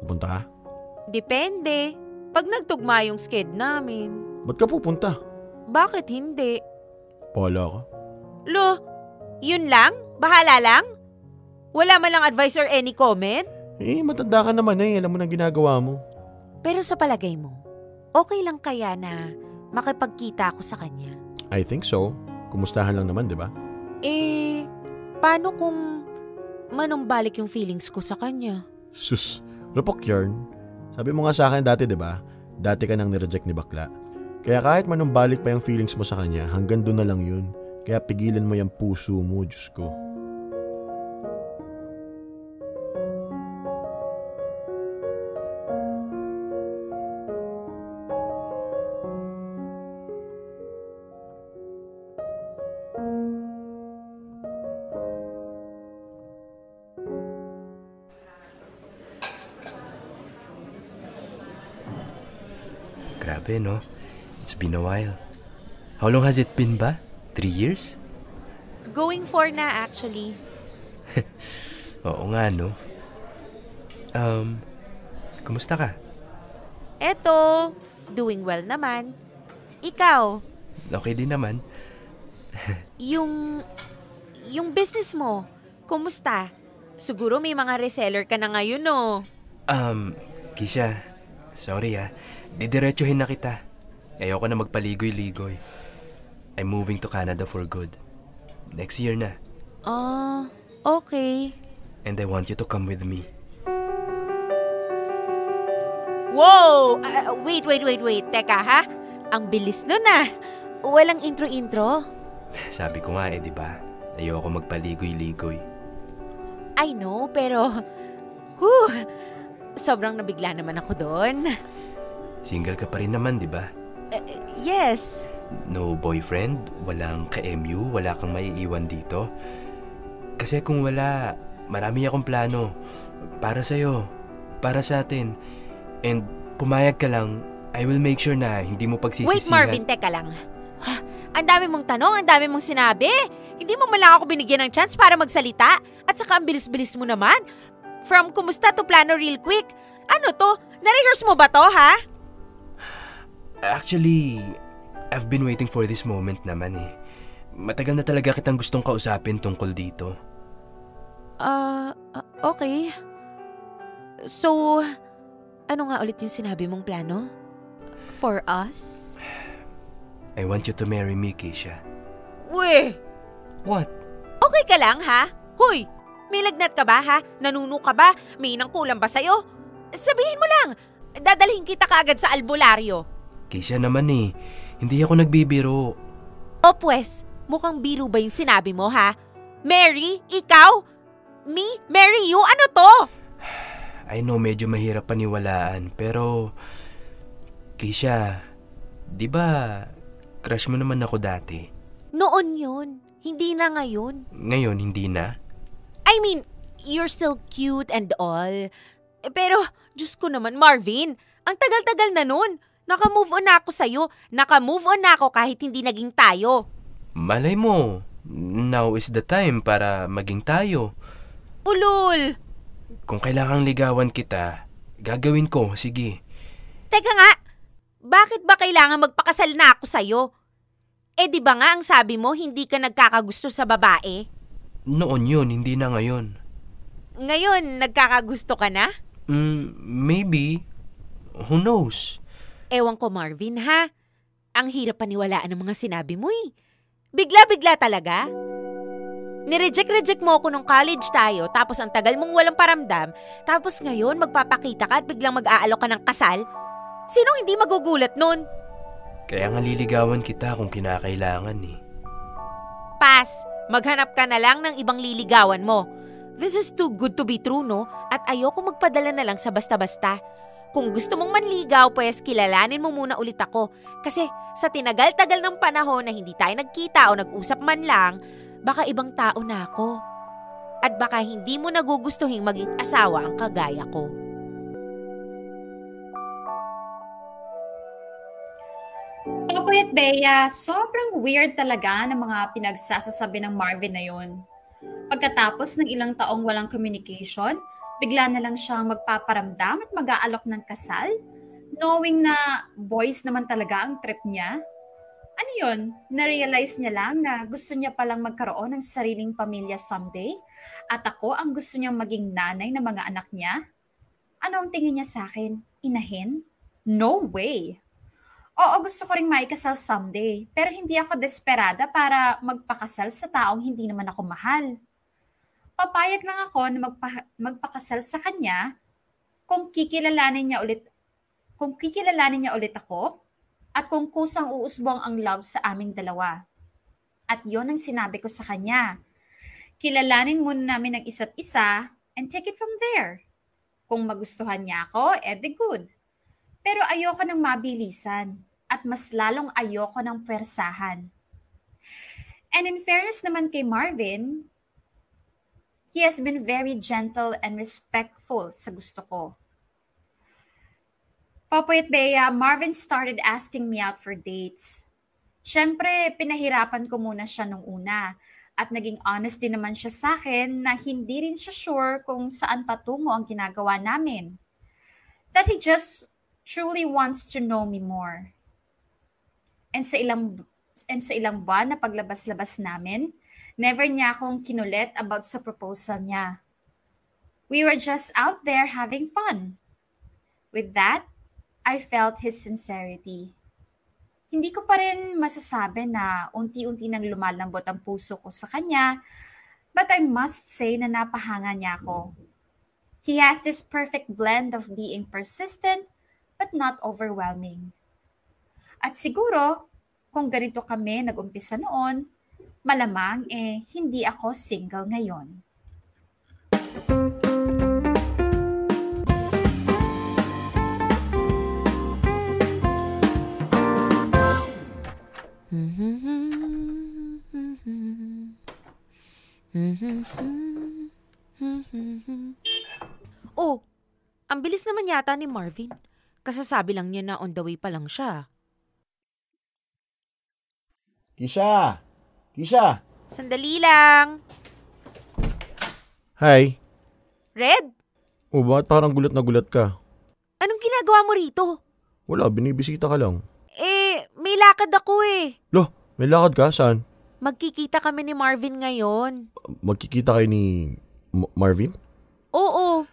Pupunta ka? Depende. Pag nagtugma yung sked namin. Ba't ka pupunta? Bakit hindi? Pahala ka. Lo, yun lang? Bahala lang? Wala man lang advice or any comment? Matanda ka naman eh. Alam mo na ginagawa mo. Pero sa palagay mo, okay lang kaya na makipagkita ako sa kanya? I think so. Kumustahan lang naman, di ba? Paano kung manumbalik yung feelings ko sa kanya? Sus, rapok yarn. Sabi mo nga sa akin dati, di ba? Dati ka nang nireject ni bakla. Kaya kahit manumbalik pa yung feelings mo sa kanya, hanggang doon na lang yun. Kaya pigilan mo yung puso mo, Diyos ko. Grabe, no? It's been a while. How long has it been ba? 3 years? Going 4 na actually. Oo nga, no? Kumusta ka? Eto, doing well naman. Ikaw? Okay din naman. Yung business mo, kumusta? Siguro may mga reseller ka na ngayon, no? Kisha, sorry didiretsuhin na kita. Ayoko na magpaligoy-ligoy. I'm moving to Canada for good. Next year na. Okay. And I want you to come with me. Wow! Wait. Teka, ha? Ang bilis nun, Walang intro-intro. Sabi ko nga di ba? Ayoko magpaligoy-ligoy. I know, pero... sobrang nabigla naman ako doon. Single ka pa rin naman, di ba? Yes. No boyfriend? Walang ka-MU? Wala kang maiiwan dito? Kasi kung wala, marami akong plano. Para sa'yo. Para sa atin. And pumayag ka lang, I will make sure na hindi mo pagsisisihan. Wait, Marvin, teka lang. Ang dami mong tanong, ang dami mong sinabi. Hindi mo man lang ako binigyan ng chance para magsalita. At saka ang bilis-bilis mo naman. From kumusta to plano real quick. Ano to? Na-rehearse mo ba to, ha? Actually, I've been waiting for this moment naman eh. Matagal na talaga kitang gustong kausapin tungkol dito. Okay. So, ano nga ulit yung sinabi mong plano? For us? I want you to marry me, Keisha. Weh! What? Okay ka lang, ha? Hoy! May lagnat ka ba, ha? Nanuno ka ba? May nang kulang ba sa'yo? Sabihin mo lang! Dadalhin kita kaagad sa albularyo. Keisha naman eh. Hindi ako nagbibiro. O pues, mukhang biro ba yung sinabi mo, ha? Mary? Ikaw? Me? Marry you? Ano to? I know medyo mahirap paniwalaan, pero... Kisha, di ba crush mo naman ako dati? Noon yun. Hindi na ngayon. Ngayon, hindi na? I mean, you're still cute and all. Pero, Diyos ko naman, Marvin, ang tagal-tagal na nun. Naka-move on na ako sa'yo. Naka-move on na ako kahit hindi naging tayo. Malay mo, now is the time para maging tayo. Ulul! Kung kailangang ligawan kita, gagawin ko, sige. Teka nga, bakit ba kailangan magpakasal na ako sa'yo? Eh di ba nga ang sabi mo hindi ka nagkakagusto sa babae? Noon yun, hindi na ngayon. Ngayon, nagkakagusto ka na? Maybe. Who knows? Ewan ko, Marvin, ha? Ang hirap paniwalaan ng mga sinabi mo eh. Bigla-bigla talaga. Nireject-reject mo ako nung college tayo, tapos ang tagal mong walang paramdam, tapos ngayon magpapakita ka at biglang mag-aalok ka ng kasal? Sinong hindi magugulat nun? Kaya nga liligawan kita kung kinakailangan eh. Pass, maghanap ka na lang ng ibang liligawan mo. This is too good to be true, no? At ayoko magpadala na lang sa basta-basta. Kung gusto mong manligaw, pues kilalanin mo muna ulit ako. Kasi sa tinagal-tagal ng panahon na hindi tayo nagkita o nag-usap man lang, baka ibang tao na ako. At baka hindi mo nagugustuhin maging asawa ang kagaya ko. Puyat Bea, sobrang weird talaga ng mga pinagsasasabi ng Marvin na yun. Pagkatapos ng ilang taong walang communication, bigla na lang siyang magpaparamdam at mag-aalok ng kasal, knowing na boys naman talaga ang trip niya. Ano yun? Na-realize niya lang na gusto niya palang magkaroon ng sariling pamilya someday at ako ang gusto niyang maging nanay ng mga anak niya? Ano ang tingin niya sa akin? Inahin? No way! Oo, gusto ko ring maikasal someday, pero hindi ako desperada para magpakasal sa taong hindi naman ako mahal. Papayag lang ako na magpakasal sa kanya kung kikilalanin niya ulit ako at kung kusang uusbong ang love sa aming dalawa. At yon ang sinabi ko sa kanya. Kilalanin muna namin ang isa't isa and take it from there. Kung magustuhan niya ako, edi good. Pero ayoko ng mabilisan at mas lalong ayoko ng pwersahan. And in fairness naman kay Marvin, he has been very gentle and respectful sa gusto ko. Popoy at Bea, Marvin started asking me out for dates. Siyempre, pinahirapan ko muna siya nung una at naging honest din naman siya sa akin na hindi rin siya sure kung saan patungo ang ginagawa namin. That he just truly wants to know me more. And sa ilang buwan na paglabas-labas namin, never niya akong kinulit about sa proposal niya. We were just out there having fun. With that, I felt his sincerity. Hindi ko pa rin masasabi na unti-unti nang lumalambot ang puso ko sa kanya, but I must say na napahanga niya ako. He has this perfect blend of being persistent but not overwhelming. At siguro, kung ganito kami nag-umpisa noon, malamang hindi ako single ngayon. Oh, ang bilis naman yata ni Marvin. Kasasabi lang niya na on the way pa lang siya. Kisha! Kisha! Sandali lang. Hi. Red, O bakit parang gulat na gulat ka? anong ginagawa mo rito? Wala, binibisita ka lang. May lakad ako eh. Loh, may lakad ka? Saan? Magkikita kami ni Marvin ngayon. Magkikita kayo ni Marvin? Oo.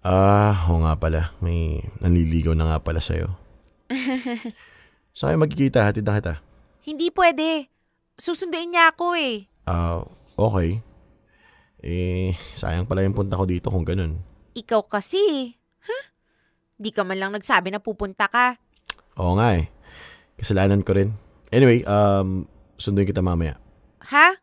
Oo nga pala. May nanliligaw na nga pala sa'yo. Saan kayo magkikita? Hatid na kita. Hindi pwede. Susunduin niya ako eh. Okay. Sayang pala yung punta ko dito kung ganun. Ikaw kasi. Di ka man lang nagsabi na pupunta ka. Oo nga eh. Kasalanan ko rin. Anyway, sunduin kita mamaya. Ha?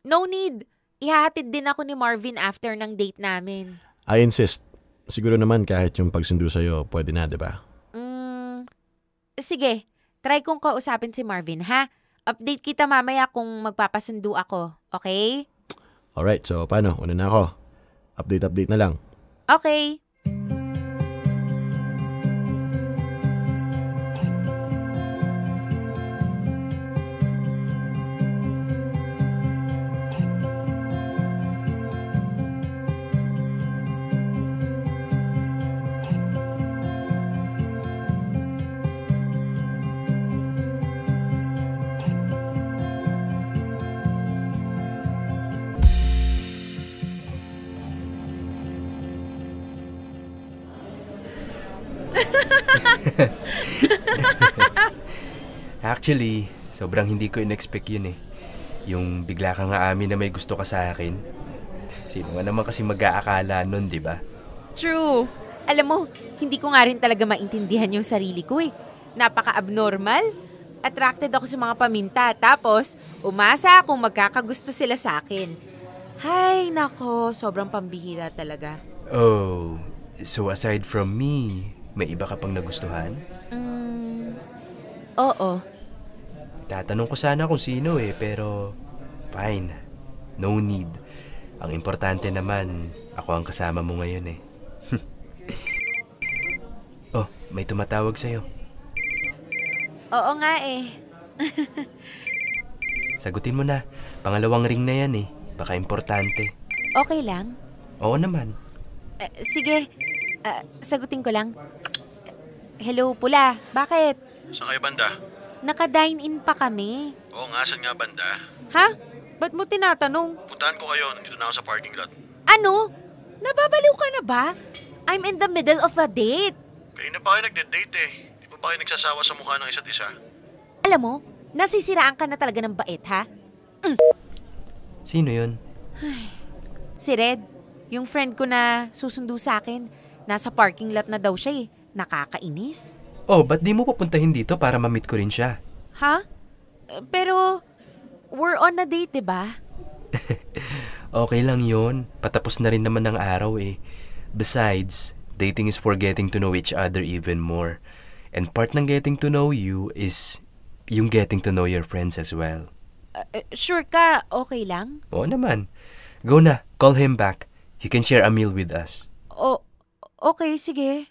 No need. Ihahatid din ako ni Marvin after ng date namin. I insist. Siguro naman kahit yung pagsundo sa'yo, pwede na, di ba? Sige, try kong kausapin si Marvin, ha? Update kita mamaya kung magpapasundo ako, okay? Alright, so paano? Una na ako. Update na lang. Okay. Actually, sobrang hindi ko in-expect yun eh. Yung bigla kang aamin na may gusto ka sa akin. Sino nga naman kasi mag-aakala nun, di ba? True. Alam mo, hindi ko nga rin talaga maintindihan yung sarili ko eh. Napaka-abnormal. Attracted ako sa mga paminta. Tapos, umasa akong magkakagusto sila sa akin. Hay, nako. Sobrang pambihira talaga. Oh, so aside from me, may iba ka pang nagustuhan? Oo. Tatanong ko sana kung sino eh, pero fine. No need. Ang importante naman, ako ang kasama mo ngayon eh. Oh, may tumatawag sa'yo. Oo nga eh. Sagutin mo na. Pangalawang ring na yan eh. Baka importante. Okay lang? Oo naman. Sige, sagutin ko lang. Hello, Pula. Bakit? Saan kayo banda? Naka-dine-in pa kami. Oo nga, saan nga banda? Ha? Ba't mo tinatanong? Puntahan ko kayo, nandito na ako sa parking lot. Ano? Nababaliw ka na ba? I'm in the middle of a date. Kanina pa kayo nagde-date eh. Di ba kayo nagsasawa sa mukha ng isa't isa? Alam mo, nasisiraan ka na talaga ng bait, ha? Sino yun? Si Red, yung friend ko na susundo sa akin. Nasa parking lot na daw siya eh. Nakakainis. Oh, ba't di mo pupuntahin dito para ma-meet ko rin siya? Ha? Pero, we're on a date, diba? Okay lang yun. Patapos na rin naman ng araw eh. Besides, dating is for getting to know each other even more. And part ng getting to know you is yung getting to know your friends as well. Sure ka, okay lang? Oo naman. Go na, call him back. He can share a meal with us. Okay, sige.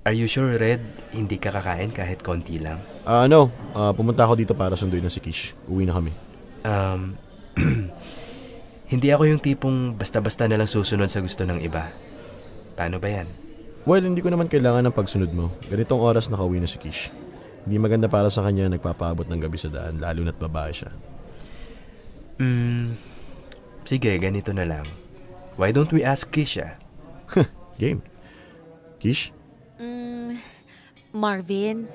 Are you sure, Red? Hindi ka kakain kahit konti lang? Pumunta ako dito para sunduin na si Kish. Uwi na kami. Hindi ako yung tipong basta-basta na lang susunod sa gusto ng iba. Paano ba yan? Well, hindi ko naman kailangan ng pagsunod mo. Ganitong oras nakauwi na si Kish. Hindi maganda para sa kanya nagpapaabot ng gabi sa daan, lalo na't babae siya. Sige, ganito na lang. Why don't we ask Kish, Game. Kish? Marvin,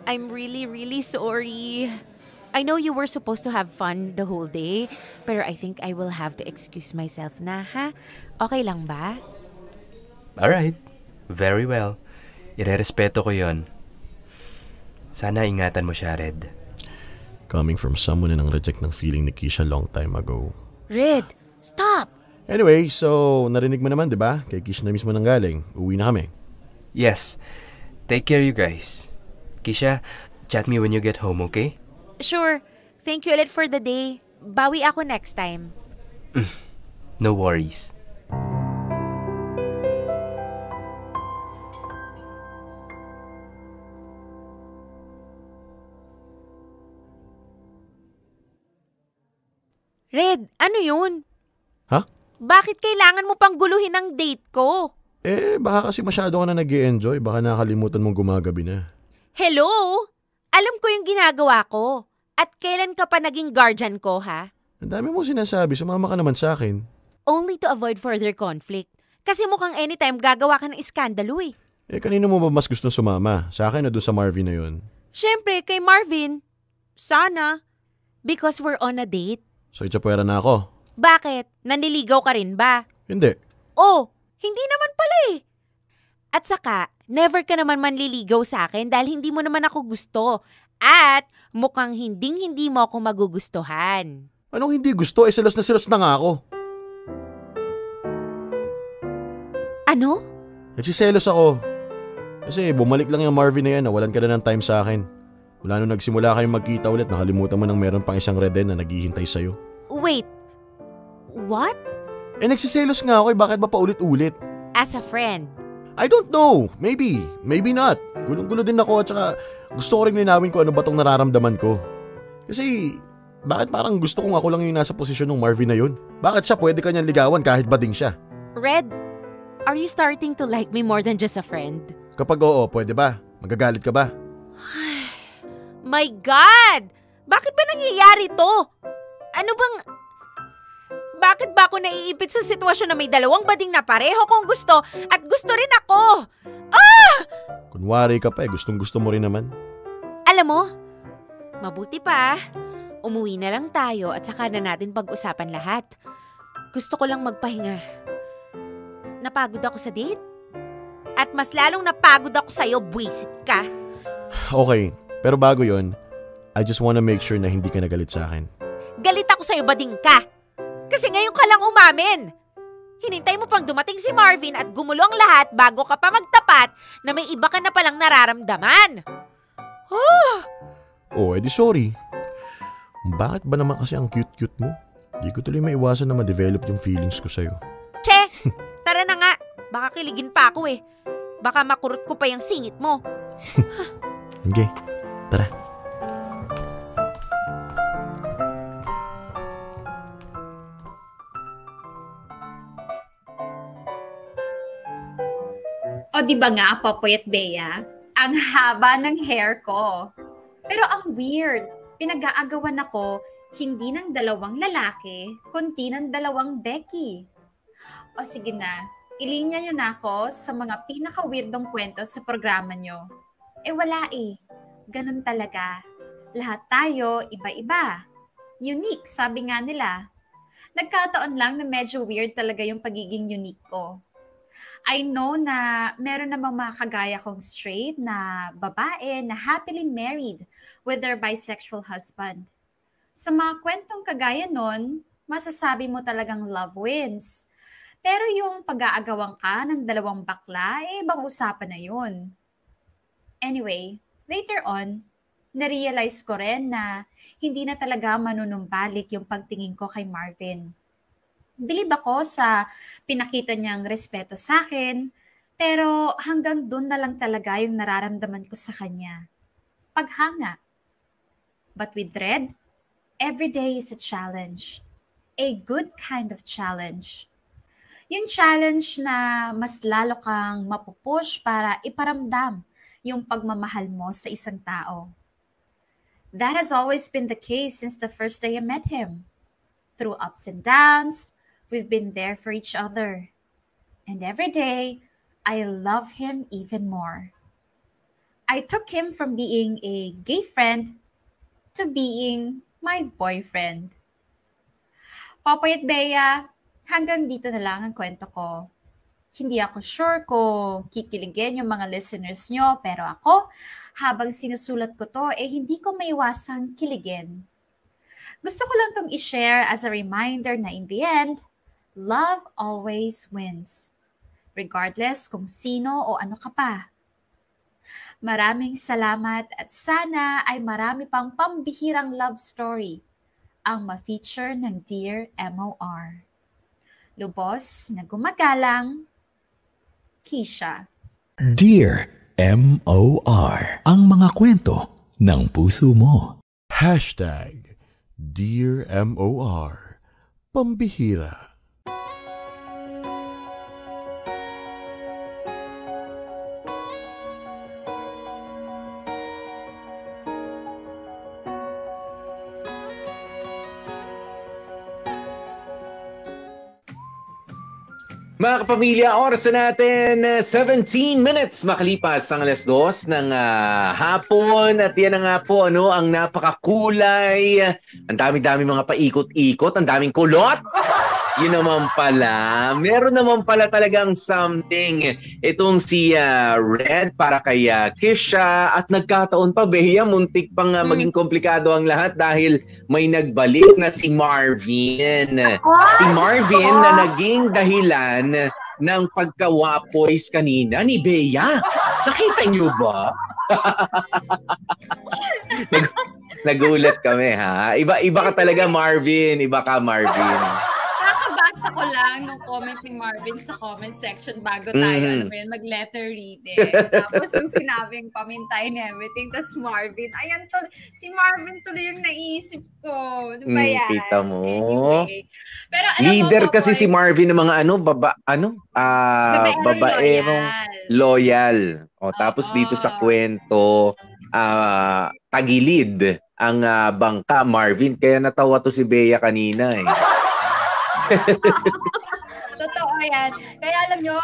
I'm really, really sorry. I know you were supposed to have fun the whole day, pero I think I will have to excuse myself na, ha? Okay lang ba? Alright. Very well. Irerespeto ko yon. Sana ingatan mo siya, Red. Coming from someone na nang reject ng feeling ni Kish a long time ago. Red, stop! Anyway, so narinig mo naman, di ba? Kay Kish na mismo nang galing. Uwi na kami. Yes. Take care, you guys. Kisha, chat me when you get home, okay? Sure. Thank you ulit for the day. Bawi ako next time. No worries. Red, ano yun? Ha? Bakit kailangan mo pang guluhin ang date ko? Baka kasi masyado ka na nag-i-enjoy. Baka nakalimutan mong gumagabi na. Hello? Alam ko yung ginagawa ko. At kailan ka pa naging guardian ko, ha? Ang dami mong sinasabi. Sumama ka naman sa akin. Only to avoid further conflict. Kasi mukhang anytime gagawa ka ng iskandalo eh. Kanino mo ba mas gusto sumama? Sa akin o doon sa Marvin na yun? Siyempre, kay Marvin. Sana. Because we're on a date. So itsapwera na ako. Bakit? Nanliligaw ka rin ba? Hindi. Oh, hindi naman pala eh. At saka, never ka naman manliligaw sa akin dahil hindi mo naman ako gusto. At mukhang hindi mo ako magugustuhan. Anong hindi gusto? Selos na nga ako. Ano? Nagsiselos ako. Kasi bumalik lang yung Marvin na yan, nawalan ka na ng time sa akin. Mula nung nagsimula kayong magkita ulit, nakalimutan mo nang meron pang isang Reden na naghihintay sa'yo. Wait. What? Nagsiselos nga ako bakit ba paulit-ulit? As a friend? I don't know. Maybe. Maybe not. Gulong-gulo din ako at saka gusto ko rin linawin ko ano ba tong nararamdaman ko. Kasi bakit parang gusto kong ako lang yung nasa posisyon ng Marvin na yun? Bakit siya pwede kanyang ligawan kahit bading siya? Red, are you starting to like me more than just a friend? Kapag oo, pwede ba? Magagalit ka ba? My God! Bakit ba nangyayari to? Ano bang... Bakit ba ako naiipit sa sitwasyon na may dalawang bading na pareho kong gusto at gusto rin ako? Ah! Kunwari ka pa gustong-gusto mo rin naman. Alam mo, mabuti pa. Umuwi na lang tayo at saka na natin pag-usapan lahat. Gusto ko lang magpahinga. Napagod ako sa date. At mas lalong napagod ako sa'yo, buwisit ka. Okay, pero bago yon, I just wanna make sure na hindi ka nagalit sa akin. Galit ako sa'yo, bading ka. Kasi ngayon ka lang umamin. Hinintay mo pang dumating si Marvin at gumulo ang lahat bago ka pa magtapat na may iba ka na palang nararamdaman. Oh, edi sorry. Bakit ba naman kasi ang cute-cute mo? Di ko tuloy maiwasan na ma-develop yung feelings ko sa'yo. Che, tara na nga. Baka kiligin pa ako eh. Baka makurot ko pa yung singit mo. Okay, tara. O di ba nga, Popoy at Bea? Ang haba ng hair ko. Pero ang weird, pinag-aagawan ako hindi ng dalawang lalaki, kundi ng dalawang Becky. O sige na, ilinya nyo na ako sa mga pinaka-weirdong kwento sa programa nyo. Wala eh. Ganun talaga. Lahat tayo iba-iba. Unique, sabi nga nila. Nagkataon lang na medyo weird talaga yung pagiging unique ko. I know na meron namang mga kagaya kong straight na babae na happily married with their bisexual husband. Sa mga kwentong kagaya nun, masasabi mo talagang love wins. Pero yung pag-aagawan ka ng dalawang bakla, ibang usapan na yun. Anyway, later on, na-realize ko rin na hindi na talaga manunumbalik yung pagtingin ko kay Marvin. Bilib ako sa pinakita niyang respeto sa akin, pero hanggang doon na lang talaga yung nararamdaman ko sa kanya. Paghanga. But with Red, every day is a challenge. A good kind of challenge. Yung challenge na mas lalo kang mapupush para iparamdam yung pagmamahal mo sa isang tao. That has always been the case since the first day I met him. Through ups and downs, we've been there for each other. And every day, I love him even more. I took him from being a gay friend to being my boyfriend. Popoy at Bea, hanggang dito na lang ang kwento ko. Hindi ako sure kung kikiligin yung mga listeners nyo, pero ako, habang sinusulat ko to, hindi ko maiwasang kiligin. Gusto ko lang tong i-share as a reminder na in the end, love always wins. Regardless kung sino o ano ka pa. Maraming salamat at sana ay marami pang pambihirang love story ang ma-feature ng Dear MOR. Lubos na gumagalang, Keisha. Dear MOR. Ang mga kwento ng puso mo. Dear MOR. Pambihira. Mga kapamilya, oras na natin 17 minutes makalipas ang 2:00 ng hapon. At yan na nga po, ang napakakulay. Ang dami-dami mga paikot-ikot, ang daming kulot. Yun naman pala. Meron naman pala talagang something. Itong si Red para kay Kisha. At nagkataon pa, Bea, muntik pang maging komplikado ang lahat dahil may nagbalik na si Marvin. Si Marvin na naging dahilan ng pagkawapoys kanina ni Bea. Nakita niyo ba? Nagulat kami, ha? Iba ka talaga, Marvin. Iba ka, Marvin. Kakabasa ko lang nung comment ni Marvin sa comment section bago tayo mag-letter reading. Tapos yung sinabing pamintay and everything. Tapos Marvin, ayan to, si Marvin tuloy yung naisip ko. Ano ba yan? Kita mo. Anyway. Pero alam leader mo, kasi si Marvin ng mga babaerong loyal. O tapos dito sa kwento, tagilid ang bangka, Marvin. Kaya natawa to si Bea kanina eh. Totoo yan. Kaya alam nyo,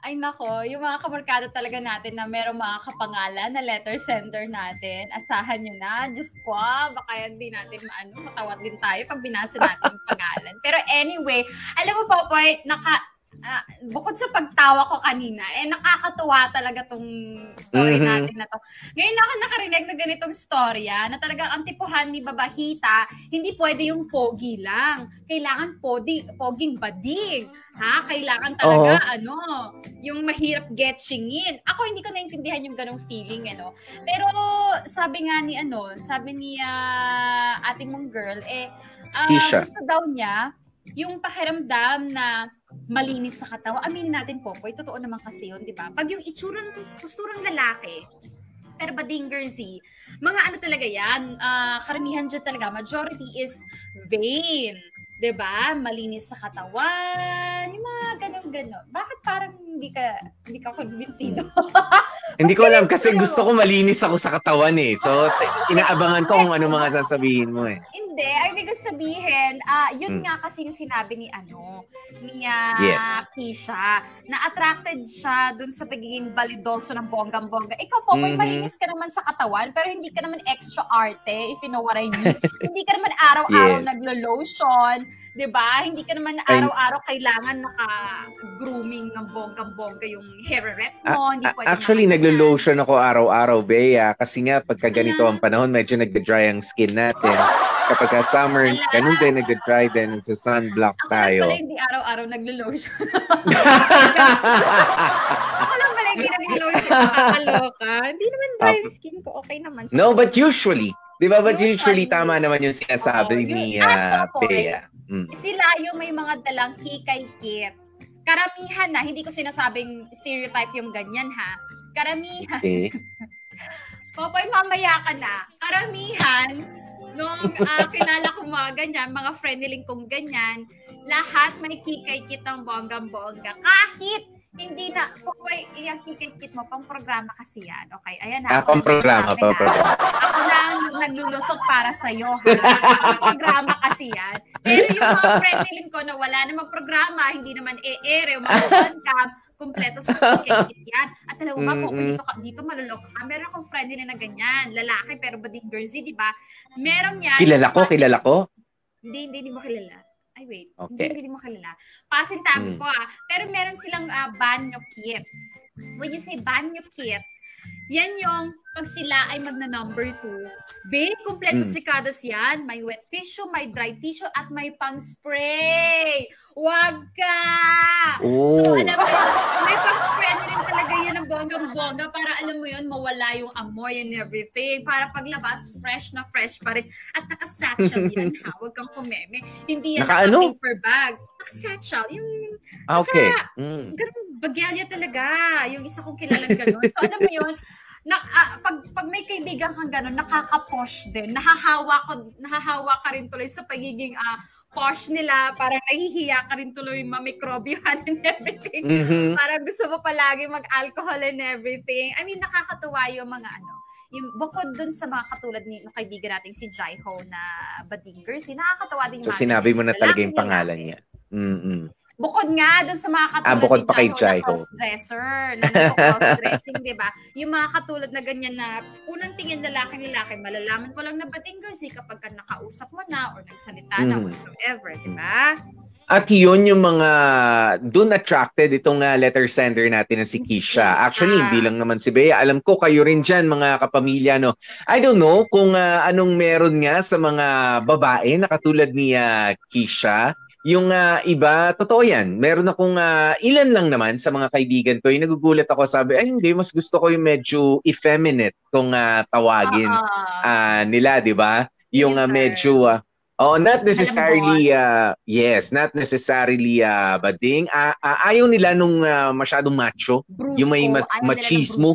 ay nako, yung mga kamarkada talaga natin na merong mga kapangalan na letter sender natin, asahan nyo na. Diyos ko, baka hindi natin matawad din tayo pag binasa natin yung pangalan. Pero anyway, alam mo Popoy, bukod sa pagtawa ko kanina, nakakatuwa talaga tong story natin na to. Ngayon ako nakarinig na ganitong storya na talagang ang tipuhan ni Babahita, hindi pwede yung pogi lang. Kailangan poging bading. Ha? Kailangan talaga, yung mahirap getchingin. Ako hindi ko naintindihan yung ganong feeling, Pero sabi nga ni, sabi ni ating mong girl, gusto daw niya, yung pakiramdam na malinis sa katawan. Aminin natin, Popoy, totoo naman kasi yun, di ba? Pag yung posturang lalaki, pero badingersy, mga talaga yan, karamihan dyan talaga, majority is vain. Diba? Malinis sa katawan, yung mga ganon-ganon. Bakit parang hindi ka convincido? Hindi ko alam kasi gusto ko malinis ako sa katawan eh. So, inaabangan ko kung ano mga sasabihin mo eh. Hindi, ay ibig sabihin, yun nga kasi yung sinabi ni Kisha, na attracted siya dun sa pagiging balidoso ng bonggang-bongga. Ikaw po, malinis ka naman sa katawan, pero hindi ka naman extra arte, if you know what I mean. Hindi ka naman araw-araw naglo-lotion, diba? Hindi ka naman araw-araw kailangan naka-grooming ng bonggang-bongga yung hair rep mo. Actually, naglo-lotion ako araw-araw, Bea, kasi nga pagka ganito ang panahon, medyo nagda-dry ang skin natin. Kapag summer, ganun din, nagda-dry din, nagsa-sunblock tayo. Ako pala hindi araw-araw naglo-lotion. Ako lang pala hindi naglo-lotion. Nakakaloka. Hindi naman dry yung skin ko. Okay naman. No, but usually, di ba? But usually, tama naman yung sinasabi ni Bea. Sila yung may mga dalang hikay-kit. Karamihan na, hindi ko sinasabing stereotype yung ganyan ha. Karamihan. Okay. Popoy, mamaya ka na. Karamihan, nung kilala ko mga ganyan, mga friendly kong ganyan, lahat may kikay-kit ng bonggang-bongga. Kahit hindi na, Popoy, yung kikay-kit mo, pang-programa kasi yan. Okay, ayan na. Pang-programa. Ako na naglulusot para sa'yo, ha? Pang-programa kasi yan. Pero yung mga friendly ko na wala namang programa, hindi naman e-ere, mga cam, kumpleto sa kikay-kit yan. At alam mo ba, Popoy, dito maluloko ka. Meron akong friendly na ganyan. Lalaki, pero badingersy, di ba? Meron yan. Kilala ko? Hindi mo kilala. Ay, wait. Okay. Hindi mo kilala. Pasintabi ko Pero meron silang banyo kit. When you say banyo kit, yan yung pag sila ay magna-number 2, kompleto sikados yan. May wet tissue, may dry tissue, at may pang-spray. Wag ka! So, alam mo yun, may pang-spray na rin talaga yan ng bonggang-bongga para alam mo yun, mawala yung amoy and everything. Para paglabas, fresh na fresh pa rin. At naka-satchel yan, ha? Huwag kang kumeme. Hindi yan naka-paper bag. Naka-satchel. Yung okay. Ganun, bagyalya talaga. Yung isa kong kilalang ganun. So, alam mo yun, pag may kaibigan kang gano'n, nakaka-posh din. Nahahawa ka rin tuloy sa pagiging posh nila. Parang nahihiya ka rin tuloy mamikrobyohan and everything. Parang gusto mo palagi mag-alcohol and everything. I mean, nakakatuwa yung mga yung bukod dun sa mga katulad ng kaibigan natin si Jaiho na badingers, nakakatawa din yung So, sinabi mo na talaga yung pangalan niya. Bukod nga doon sa mga katulad bukod ni pa kay Jaiho na Jaiho. cross-dresser, na nag-cross-dressing, di ba? Yung mga katulad na ganyan na unang tingin lalaki, malalaman mo lang na bating girls kapag ka nakausap mo na or nagsalita na whatsoever, di ba? At yun yung mga dun attracted itong letter sender natin na si Kisha. Actually, hindi lang naman si Bea. Alam ko kayo rin dyan, mga kapamilya, no? I don't know kung anong meron nga sa mga babae na katulad ni Kisha. Yung iba, totoo yan. Meron akong ilan lang naman sa mga kaibigan ko. Yung nagugulat ako, sabi, ay hindi, mas gusto ko yung medyo effeminate kung tawagin nila, di ba? Yung medyo... not necessarily, not necessarily bading. Ayaw nila nung masyadong macho. Brusco. Yung may machismo.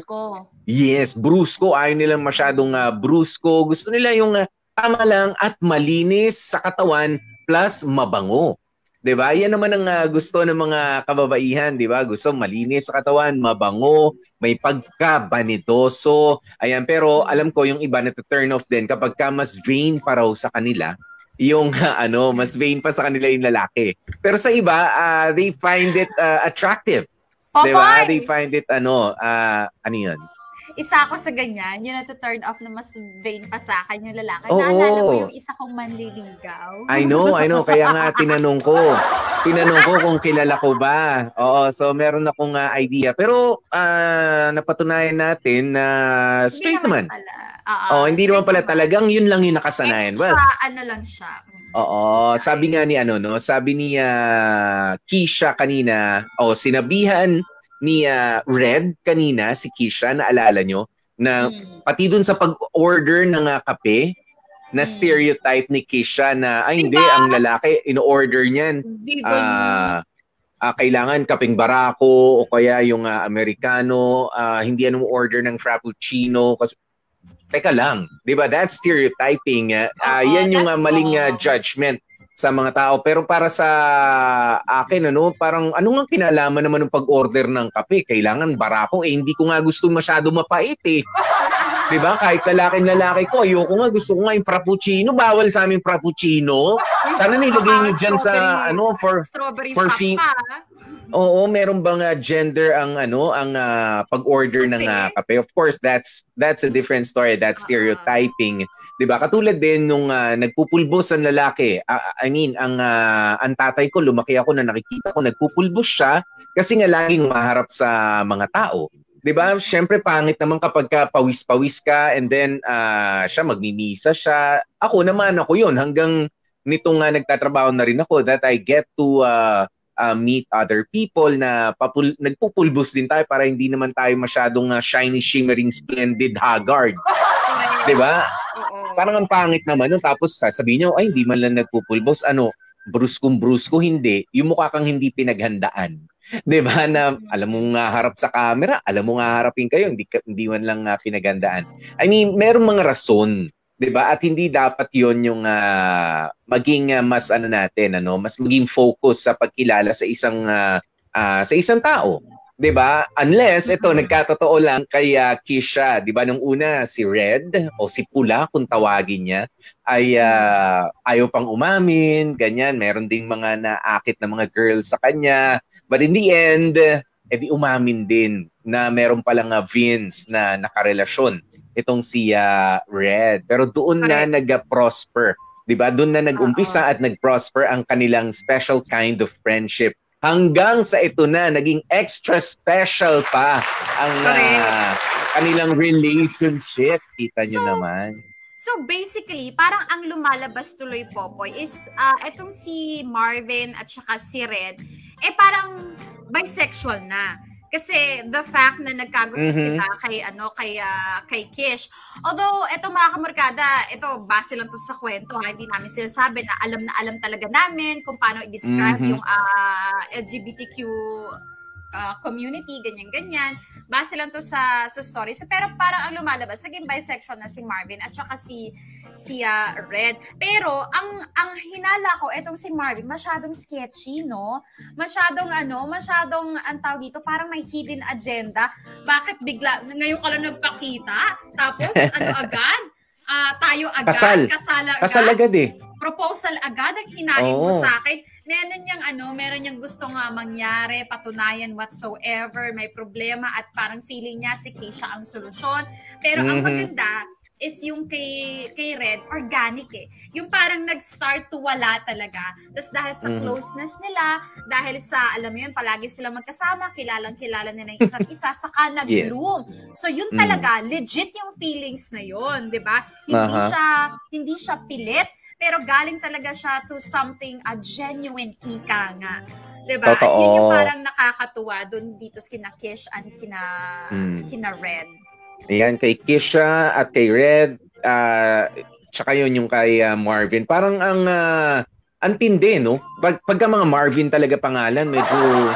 Yes, brusco. Ayaw nila masyadong brusco. Gusto nila yung tama lang at malinis sa katawan plus mabango. 'Di ba? Yan naman ang gusto ng mga kababaihan, 'di ba? Gusto malinis sa katawan, mabango, may pagka-banidoso. Ayan, pero alam ko yung iba na turn off din kapag mas vain pa raw sa kanila. Yung mas vain pa sa kanila yung lalaki. Pero sa iba, they find it attractive. Diba? They find it ano yun? Isa ako sa ganyan, yung nata-turn off na mas vain pa sa akin yung lalaki. Oo. Naalala mo yung isa kong manliligaw? I know. Kaya nga tinanong ko kung kilala ko ba. Oo, so meron akong idea. Pero napatunayan natin na straight naman. Hindi naman pala talagang yun lang yung nakasanayan. Extra, well, lang siya. Oo, sabi nga ni sabi ni Kisha kanina, sinabihan ni Red kanina, si Kisha, naalala nyo, na pati dun sa pag-order ng kape, na stereotype ni Kisha na, hindi, ang lalaki, in-order niyan. Kailangan kapeng barako o kaya yung Americano, hindi order ng frappuccino. Kasi, teka lang, di ba? That's stereotyping. Yan yung maling judgment sa mga tao. Pero para sa akin, parang ano nga kinalaman naman ng pag-order ng kape? Kailangan barako. Hindi ko nga gusto masyado mapait eh. Diba? Kahit lalaki ko, ayoko nga, gusto ko nga yung frappuccino. Bawal sa aming frappuccino. Sana nilagay nyo dyan sa, for fee. Oo, meron bang gender ang pag-order ng kape? Of course, that's a different story. That's stereotyping. 'Di ba? Katulad din nung nagpupulbos ang lalaki. Ang tatay ko, lumaki ako na nakikita ko nagpupulbos siya kasi nga laging maharap sa mga tao. 'Di ba? Syempre pangit naman kapag pawis-pawis ka and then siya magmimisa siya. Ako 'yun hanggang nitong nagtatrabaho na rin ako that I get to meet other people na nagpupulbos din tayo para hindi naman tayo masyadong shiny, shimmering, splendid, haggard. Diba? Parang ang pangit naman nun. Tapos sasabihin nyo, ay hindi man lang nagpupulbos. Bruskong-brusko, hindi. Yung mukha kang hindi pinaghandaan. Diba? Na alam mong harap sa camera, alam mong harapin kayo, hindi man lang pinaghandaan. I mean, merong mga rason. 'Di ba? At hindi dapat 'yon yung maging mas mas maging focus sa pagkilala sa isang tao. 'Di ba? Unless nagkatotoo lang kay Kisha, 'di ba? Nung una si Red o si Pula kung tawagin niya ay ayaw pang umamin, ganyan. Meron ding mga naakit na mga girls sa kanya. But in the end, di umamin din na meron palang Vince na nakarelasyon itong si Red. Pero doon na nag-prosper. Diba? Doon na nag-umpisa at nag-prosper ang kanilang special kind of friendship. Hanggang sa ito na, naging extra special pa ang kanilang relationship. Kita nyo naman. So basically, parang ang lumalabas tuloy, Popoy, is itong si Marvin at saka si Red, parang bisexual na. Kasi the fact na nagkagusto sila kay Kish. Although eto mga kamarkada, ito base lang to sa kwento, hindi namin sinasabi na alam talaga namin kung paano i-describe yung LGBTQ community, ganyan-ganyan. Base lang to sa story. So, pero parang ang lumalabas, naging bisexual na si Marvin at saka si Red. Pero, ang hinala ko, etong si Marvin, masyadong sketchy, no? Masyadong, ang tawag dito, parang may hidden agenda. Bakit bigla, ngayon ka lang nagpakita? Tapos, agad? tayo agad, kasal agad eh. Proposal agad ang hinahin mo sa akin. Meron niyang gustong mangyari, patunayan whatsoever, may problema at parang feeling niya si Keisha ang solusyon. Pero ang maganda is yung kay Red, organic eh. Yung parang nag-start to wala talaga. Tapos dahil sa closeness nila, dahil sa, alam mo yun, palagi sila magkasama, kilalang-kilala nila yung isa't isa, saka nag-bloom. So yun talaga, legit yung feelings na yun, di ba? Hindi siya pilit, pero galing talaga siya to something, a genuine ika nga. Diba? At yun yung parang nakakatuwa dun dito kina Kish and kina Red. Ayan, kay Keisha at kay Red, tsaka yun yung kay Marvin. Parang ang tindi, no? Pagka mga Marvin talaga pangalan, medyo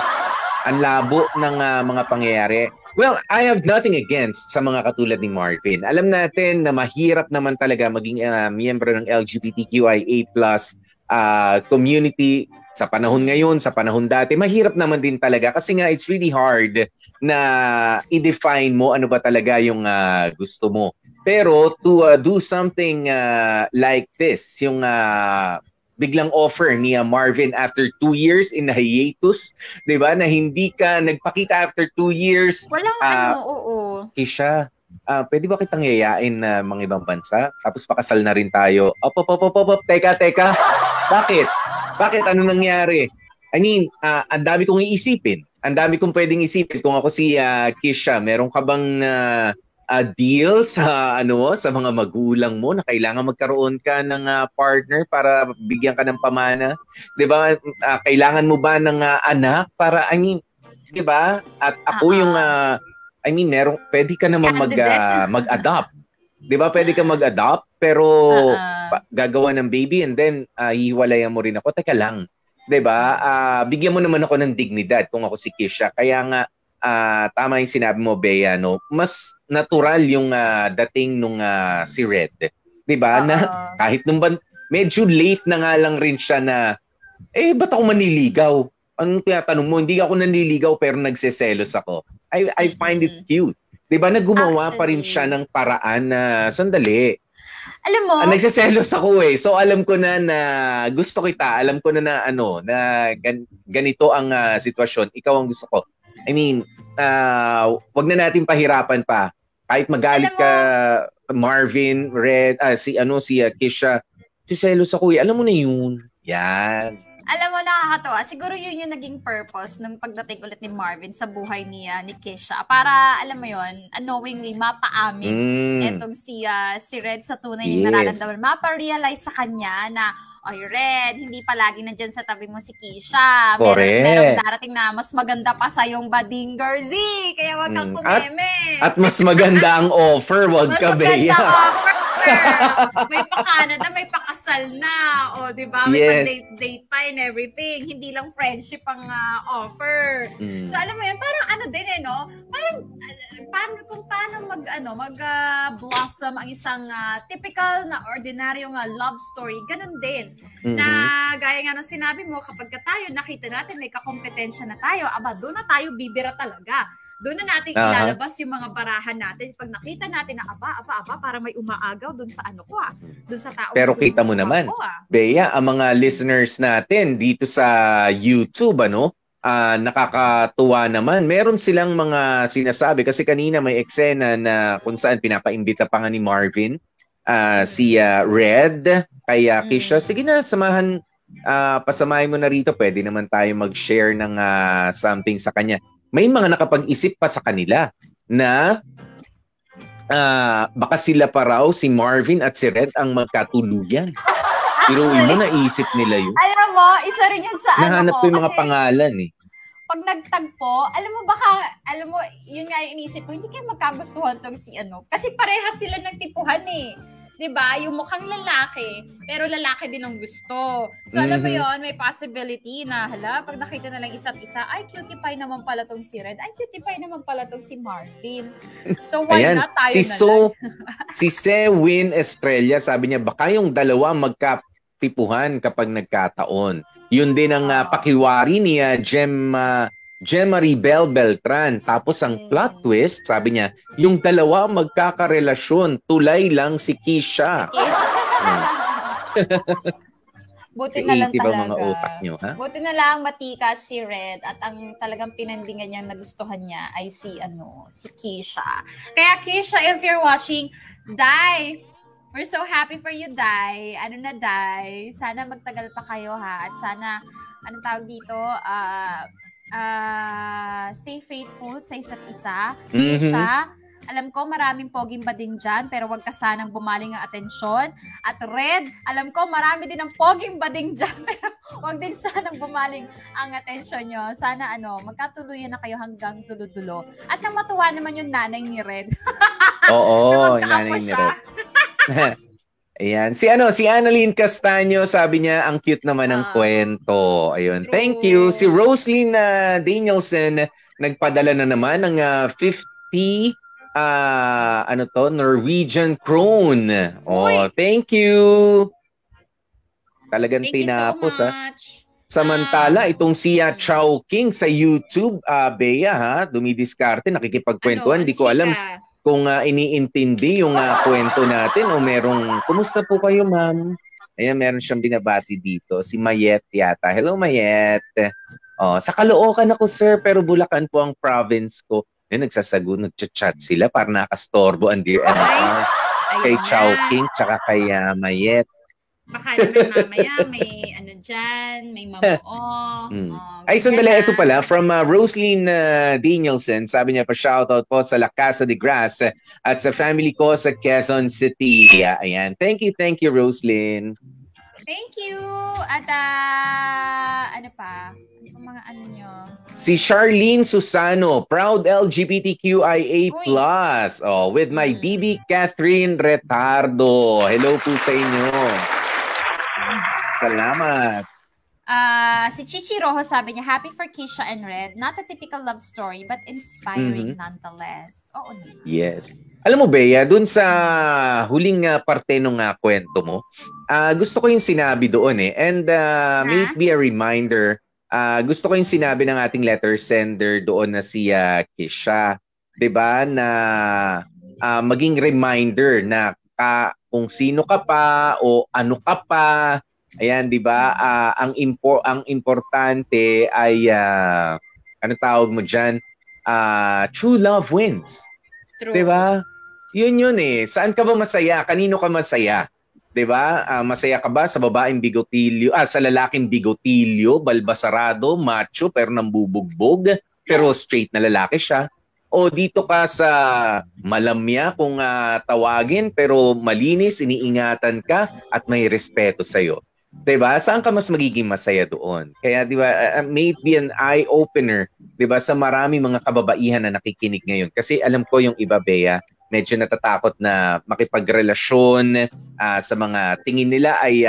ang labo ng mga pangyayari. Well, I have nothing against sa mga katulad ni Marvin. Alam natin na mahirap naman talaga maging miyembro ng LGBTQIA+ community sa panahon ngayon, sa panahon dati. Mahirap naman din talaga kasi nga it's really hard na i-define mo ano ba talaga yung gusto mo. Pero to do something like this, yung biglang offer ni Marvin after 2 years in hiatus, 'di ba? Na hindi ka nagpakita after 2 years. Walang Keisha, pwede ba kitang yayain na mga ibang bansa? Tapos pakasal na rin tayo. Teka. Bakit? Ano nangyari? I mean, ang dami kong iisipin. Ang dami kong pwedeng isipin. Kung ako si Keisha, meron ka bang deal sa sa mga magulang mo na kailangan magkaroon ka ng partner para bigyan ka ng pamana? 'Di ba? Kailangan mo ba ng anak para 'di ba? At ako yung pwede ka naman mag-adopt. 'Di ba? Pwede ka mag-adopt pero gagawa ng baby and then hiwalayan mo rin ako. Teka lang. 'Di ba? Bigyan mo naman ako ng dignidad kung ako si Keisha. Kaya nga tama yung sinabi mo, Bea, no? Mas natural yung dating nung si Red. 'Di ba? Na kahit nung medyo late na nga lang rin siya na ba't ako maniligaw? Anong tinatanong mo? Hindi ako nanliligaw pero nagseselos ako. I find it cute. 'Di ba? Gumawa pa rin siya ng paraan na sandali. Alam mo, nagseselos ako eh. So alam ko na gusto kita. Alam ko na ganito ang sitwasyon. Ikaw ang gusto ko. I mean, wag na natin pahirapan pa. Kahit magalit ka, Marvin, Red, si Keisha, siselos ako eh. Alam mo na yun. Yan. Alam mo, nakakatawa. Siguro yun yung naging purpose nung pagdating ulit ni Marvin sa buhay ni Keisha. Para, alam mo yun, unknowingly, mapaamin etong si Red sa tunay yung nararamdaman. Mapa-realize sa kanya na, oy, Red, hindi palagi nandyan sa tabi mo si Keisha. Meron darating na mas maganda pa sa yung bading Garzi. Kaya wag kang kumeme. At mas maganda ang offer, wag ka, Bea. May pa-Canada, may pakasal na. O, di ba? May pa-date pa and everything. Hindi lang friendship ang offer. So, alam mo yun, parang din no? Paano mag-blossom ang isang typical na ordinaryong love story. Ganun din. Na, gaya nga nung sinabi mo, kapag tayo nakita natin may kakompetensya na tayo, doon na tayo bibira talaga. Doon na natin ilalabas yung mga barahan natin. Pag nakita natin na para may umaagaw doon sa doon sa tao. Pero kita mo naman, Bea, ang mga listeners natin dito sa YouTube, nakakatuwa naman. Meron silang mga sinasabi kasi kanina may eksena na kung saan pinapaimbita pa nga ni Marvin si Red kaya Keisha, sige na, pasamahin mo na rito. Pwede naman tayo mag-share ng something sa kanya. May mga nakapag-isip pa sa kanila na baka sila pa raw, si Marvin at si Red, ang magkatuluyan. Iruin mo, naisip nila yun. Alam mo, isa rin yun sa nahanap ko yung mga pangalan eh. Pag nagtagpo, alam mo, yun nga yung inisip ko, hindi kayo magkagustuhan tong si Kasi parehas sila ng tipuhan eh. 'Di ba? Yung mukhang lalaki, pero lalaki din ang gusto. So alam mo 'yon, may possibility na pag nakita na lang isa't isa, ay cutie pie naman pala tong si Red, ay cutie pie naman pala tong si Marvin. So why not tayo si Sewin Estrella, sabi niya baka yung dalawa magkatipuhan kapag nagkataon. Yun din ang pakiwari ni Gemma Ribel Beltran. Tapos ang plot twist, sabi niya, yung dalawa magkakarelasyon, tulay lang si Kisha. Buti na lang Creative ang talaga. mga utak niyo, ha? Buti na lang matikas si Red at ang talagang pinandingan niya nagustuhan niya ay si Kisha. Kaya Kisha, if you're watching, Dai, we're so happy for you, Dai. Dai? Sana magtagal pa kayo, ha? At sana, tawag dito, stay faithful sa isa't isa. Kisha, alam ko maraming poging bading dyan, pero wag ka sanang bumaling ang atensyon. At Red, alam ko marami din ang poging bading dyan, pero wag din sanang bumaling ang atensyon nyo. Sana magkatuluyan na kayo hanggang dulo-dulo. At nang matuwa naman yung nanay ni Red. Oo, yung nanay ni Red. Ayan. Si Annalyn Castaño, sabi niya, ang cute naman ng kwento. Ayun. True. Thank you. Si Roslyn Danielson, nagpadala na naman ng 50 Norwegian krone. Oh, thank you. Talagang tinapos, so Samantala, itong si Chow King sa YouTube, Bea, ha, dumidiskarte, nakikipagkwentuhan. Hindi ko alam kung iniintindi yung kwento natin o merong, kumusta po kayo, ma'am? Ayan, meron siyang binabati dito. Si Mayet yata. Hello, Mayet. Oh, sa Caloocan ako, sir, pero Bulacan po ang province ko. Nagsasagot, nagchat-chat sila para nakastorbo ang Dear MR kay Chow King tsaka kay Mayet. Baka naman mamaya may dyan, may mamuo. Ay, sandali, ito pala, from Roslyn Danielson, sabi niya pa, shoutout po sa La Casa de Grass at sa family ko sa Quezon City. Ayan, thank you, Roslyn. Thank you. At ano pa? Ano mga nyo? Si Charlene Susano, proud LGBTQIA+. Oh, with my BB Catherine Retardo. Hello po sa inyo. Salamat. Si Chichi Rojo sabi niya, happy for Kisha and Red. Not a typical love story, but inspiring nonetheless. Oo naman. Yes. Alam mo, Bea, dun sa huling parte ng kwento mo, gusto ko yung sinabi doon And may it be a reminder, gusto ko yung sinabi ng ating letter sender doon na si Kisha. 'Di ba? Na maging reminder na kung sino ka pa o ano ka pa. Ayan, 'di ba? Ang importante ay ano tawag mo diyan? True love wins. True. 'Di ba? Yun Saan ka ba masaya? Kanino ka masaya? 'Di ba? Masaya ka ba sa babaeng bigotilyo, sa lalaking bigotilyo, balbasarado, macho pero nambubugbog, pero straight na lalaki siya? O dito ka sa malamya kung tawagin pero malinis, iniingatan ka at may respeto sa iyo? 'Di ba? Saan ka mas magiging masaya doon? Kaya 'di ba, may it be an eye opener, 'di ba, sa marami mga kababaihan na nakikinig ngayon. Kasi alam ko yung iba, Bea, medyo natatakot na makipagrelasyon sa mga tingin nila ay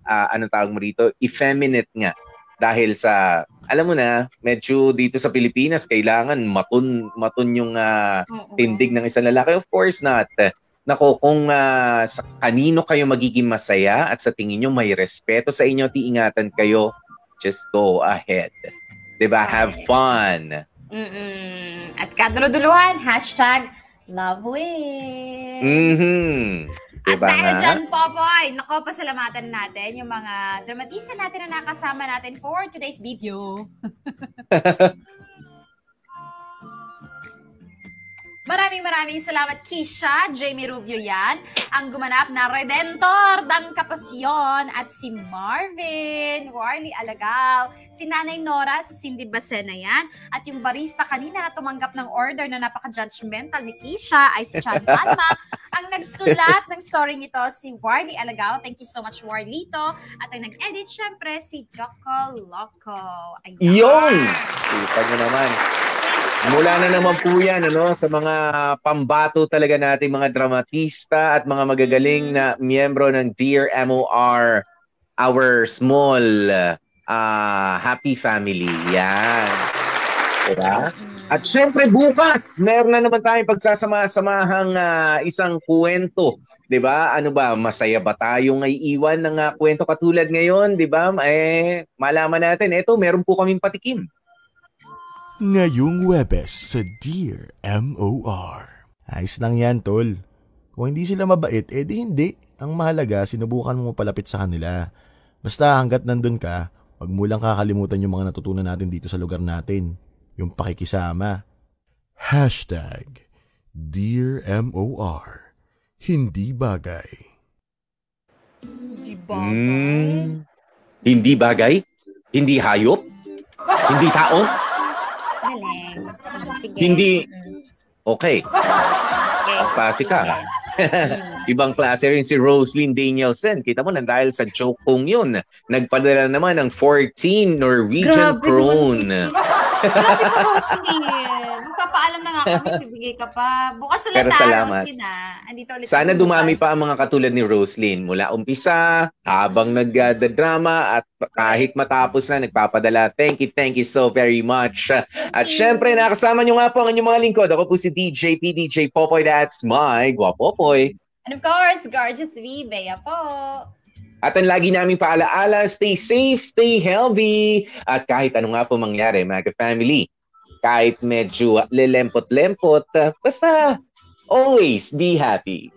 anong tawag mo rito, effeminate nga. Dahil sa, alam mo na, medyo dito sa Pilipinas, kailangan matun yung tindig ng isang lalaki. Of course not. Nako, kung sa kanino kayo magiging masaya at sa tingin nyo may respeto sa inyo at iingatan kayo, just go ahead. Diba? Have fun. At kaduluduluhan, #Love wins. Diba at dahil dyan, Popoy, nako, pasalamatan natin yung mga dramatista natin na nakasama natin for today's video. Maraming salamat, Kisha. Jamie Rubio yan, ang gumanap na Redentor ng Kapasyon, at si Marvin, Warley Alagaw, si Nanay Nora, si Cindy Basena yan, at yung barista kanina na tumanggap ng order na napaka-judgmental ni Kisha ay si Chan Palma. Ang nagsulat ng story nito, si Warley Alagaw. Thank you so much, Warlito. At ang nag-edit, syempre, si Jocko Loco. Ayan. Yun! Kita nyo naman. Mula na naman po yan sa mga pambato talaga natin, mga dramatista at mga magagaling na miyembro ng Dear MOR, our small happy family. Yan. Diba? At syempre bukas, meron na naman tayong pagsasama-samahang isang kwento. Diba? Ano ba, masaya ba tayong iiwan ng kwento katulad ngayon? Diba? Malaman natin, eto, meron po kaming patikim. Ngayong Webes sa Dear MOR. Ayos lang yan, tol. Kung hindi sila mabait, edi hindi. Ang mahalaga, sinubukan mo palapit sa kanila. Basta hanggat nandun ka, wag mo lang kakalimutan yung mga natutunan natin dito sa lugar natin. Yung pakikisama. Dear MOR. Hindi bagay. Hindi bagay? Hindi hayop? Hindi tao? Galing. Sige. Hindi. Okay. Okay. Klase ka, ha? Ibang klase rin si Roslyn Danielson. Kita mo na dahil sa joke kong yun, nagpadala naman ng 14 Norwegian krone. Grabe ka, Roslyn. Magpapaalam na nga kami, bibigay ka pa. Bukas ulit Pero salamat. Roslyn, Andito ulit. Sana dumami pa ang mga katulad ni Roslyn. Mula umpisa, habang nagdadrama at kahit matapos na nagpapadala. Thank you so very much. At syempre, nakasama nyo nga po ang inyong mga lingkod. Ako po si DJ PDJ Popoy. That's my Guapopoy. And of course, Gorgeous V. Bea po. At ang lagi naming paalaala, stay safe, stay healthy. At kahit ano nga po mangyari, mga family, kahit medyo lelempot-lempot, basta always be happy.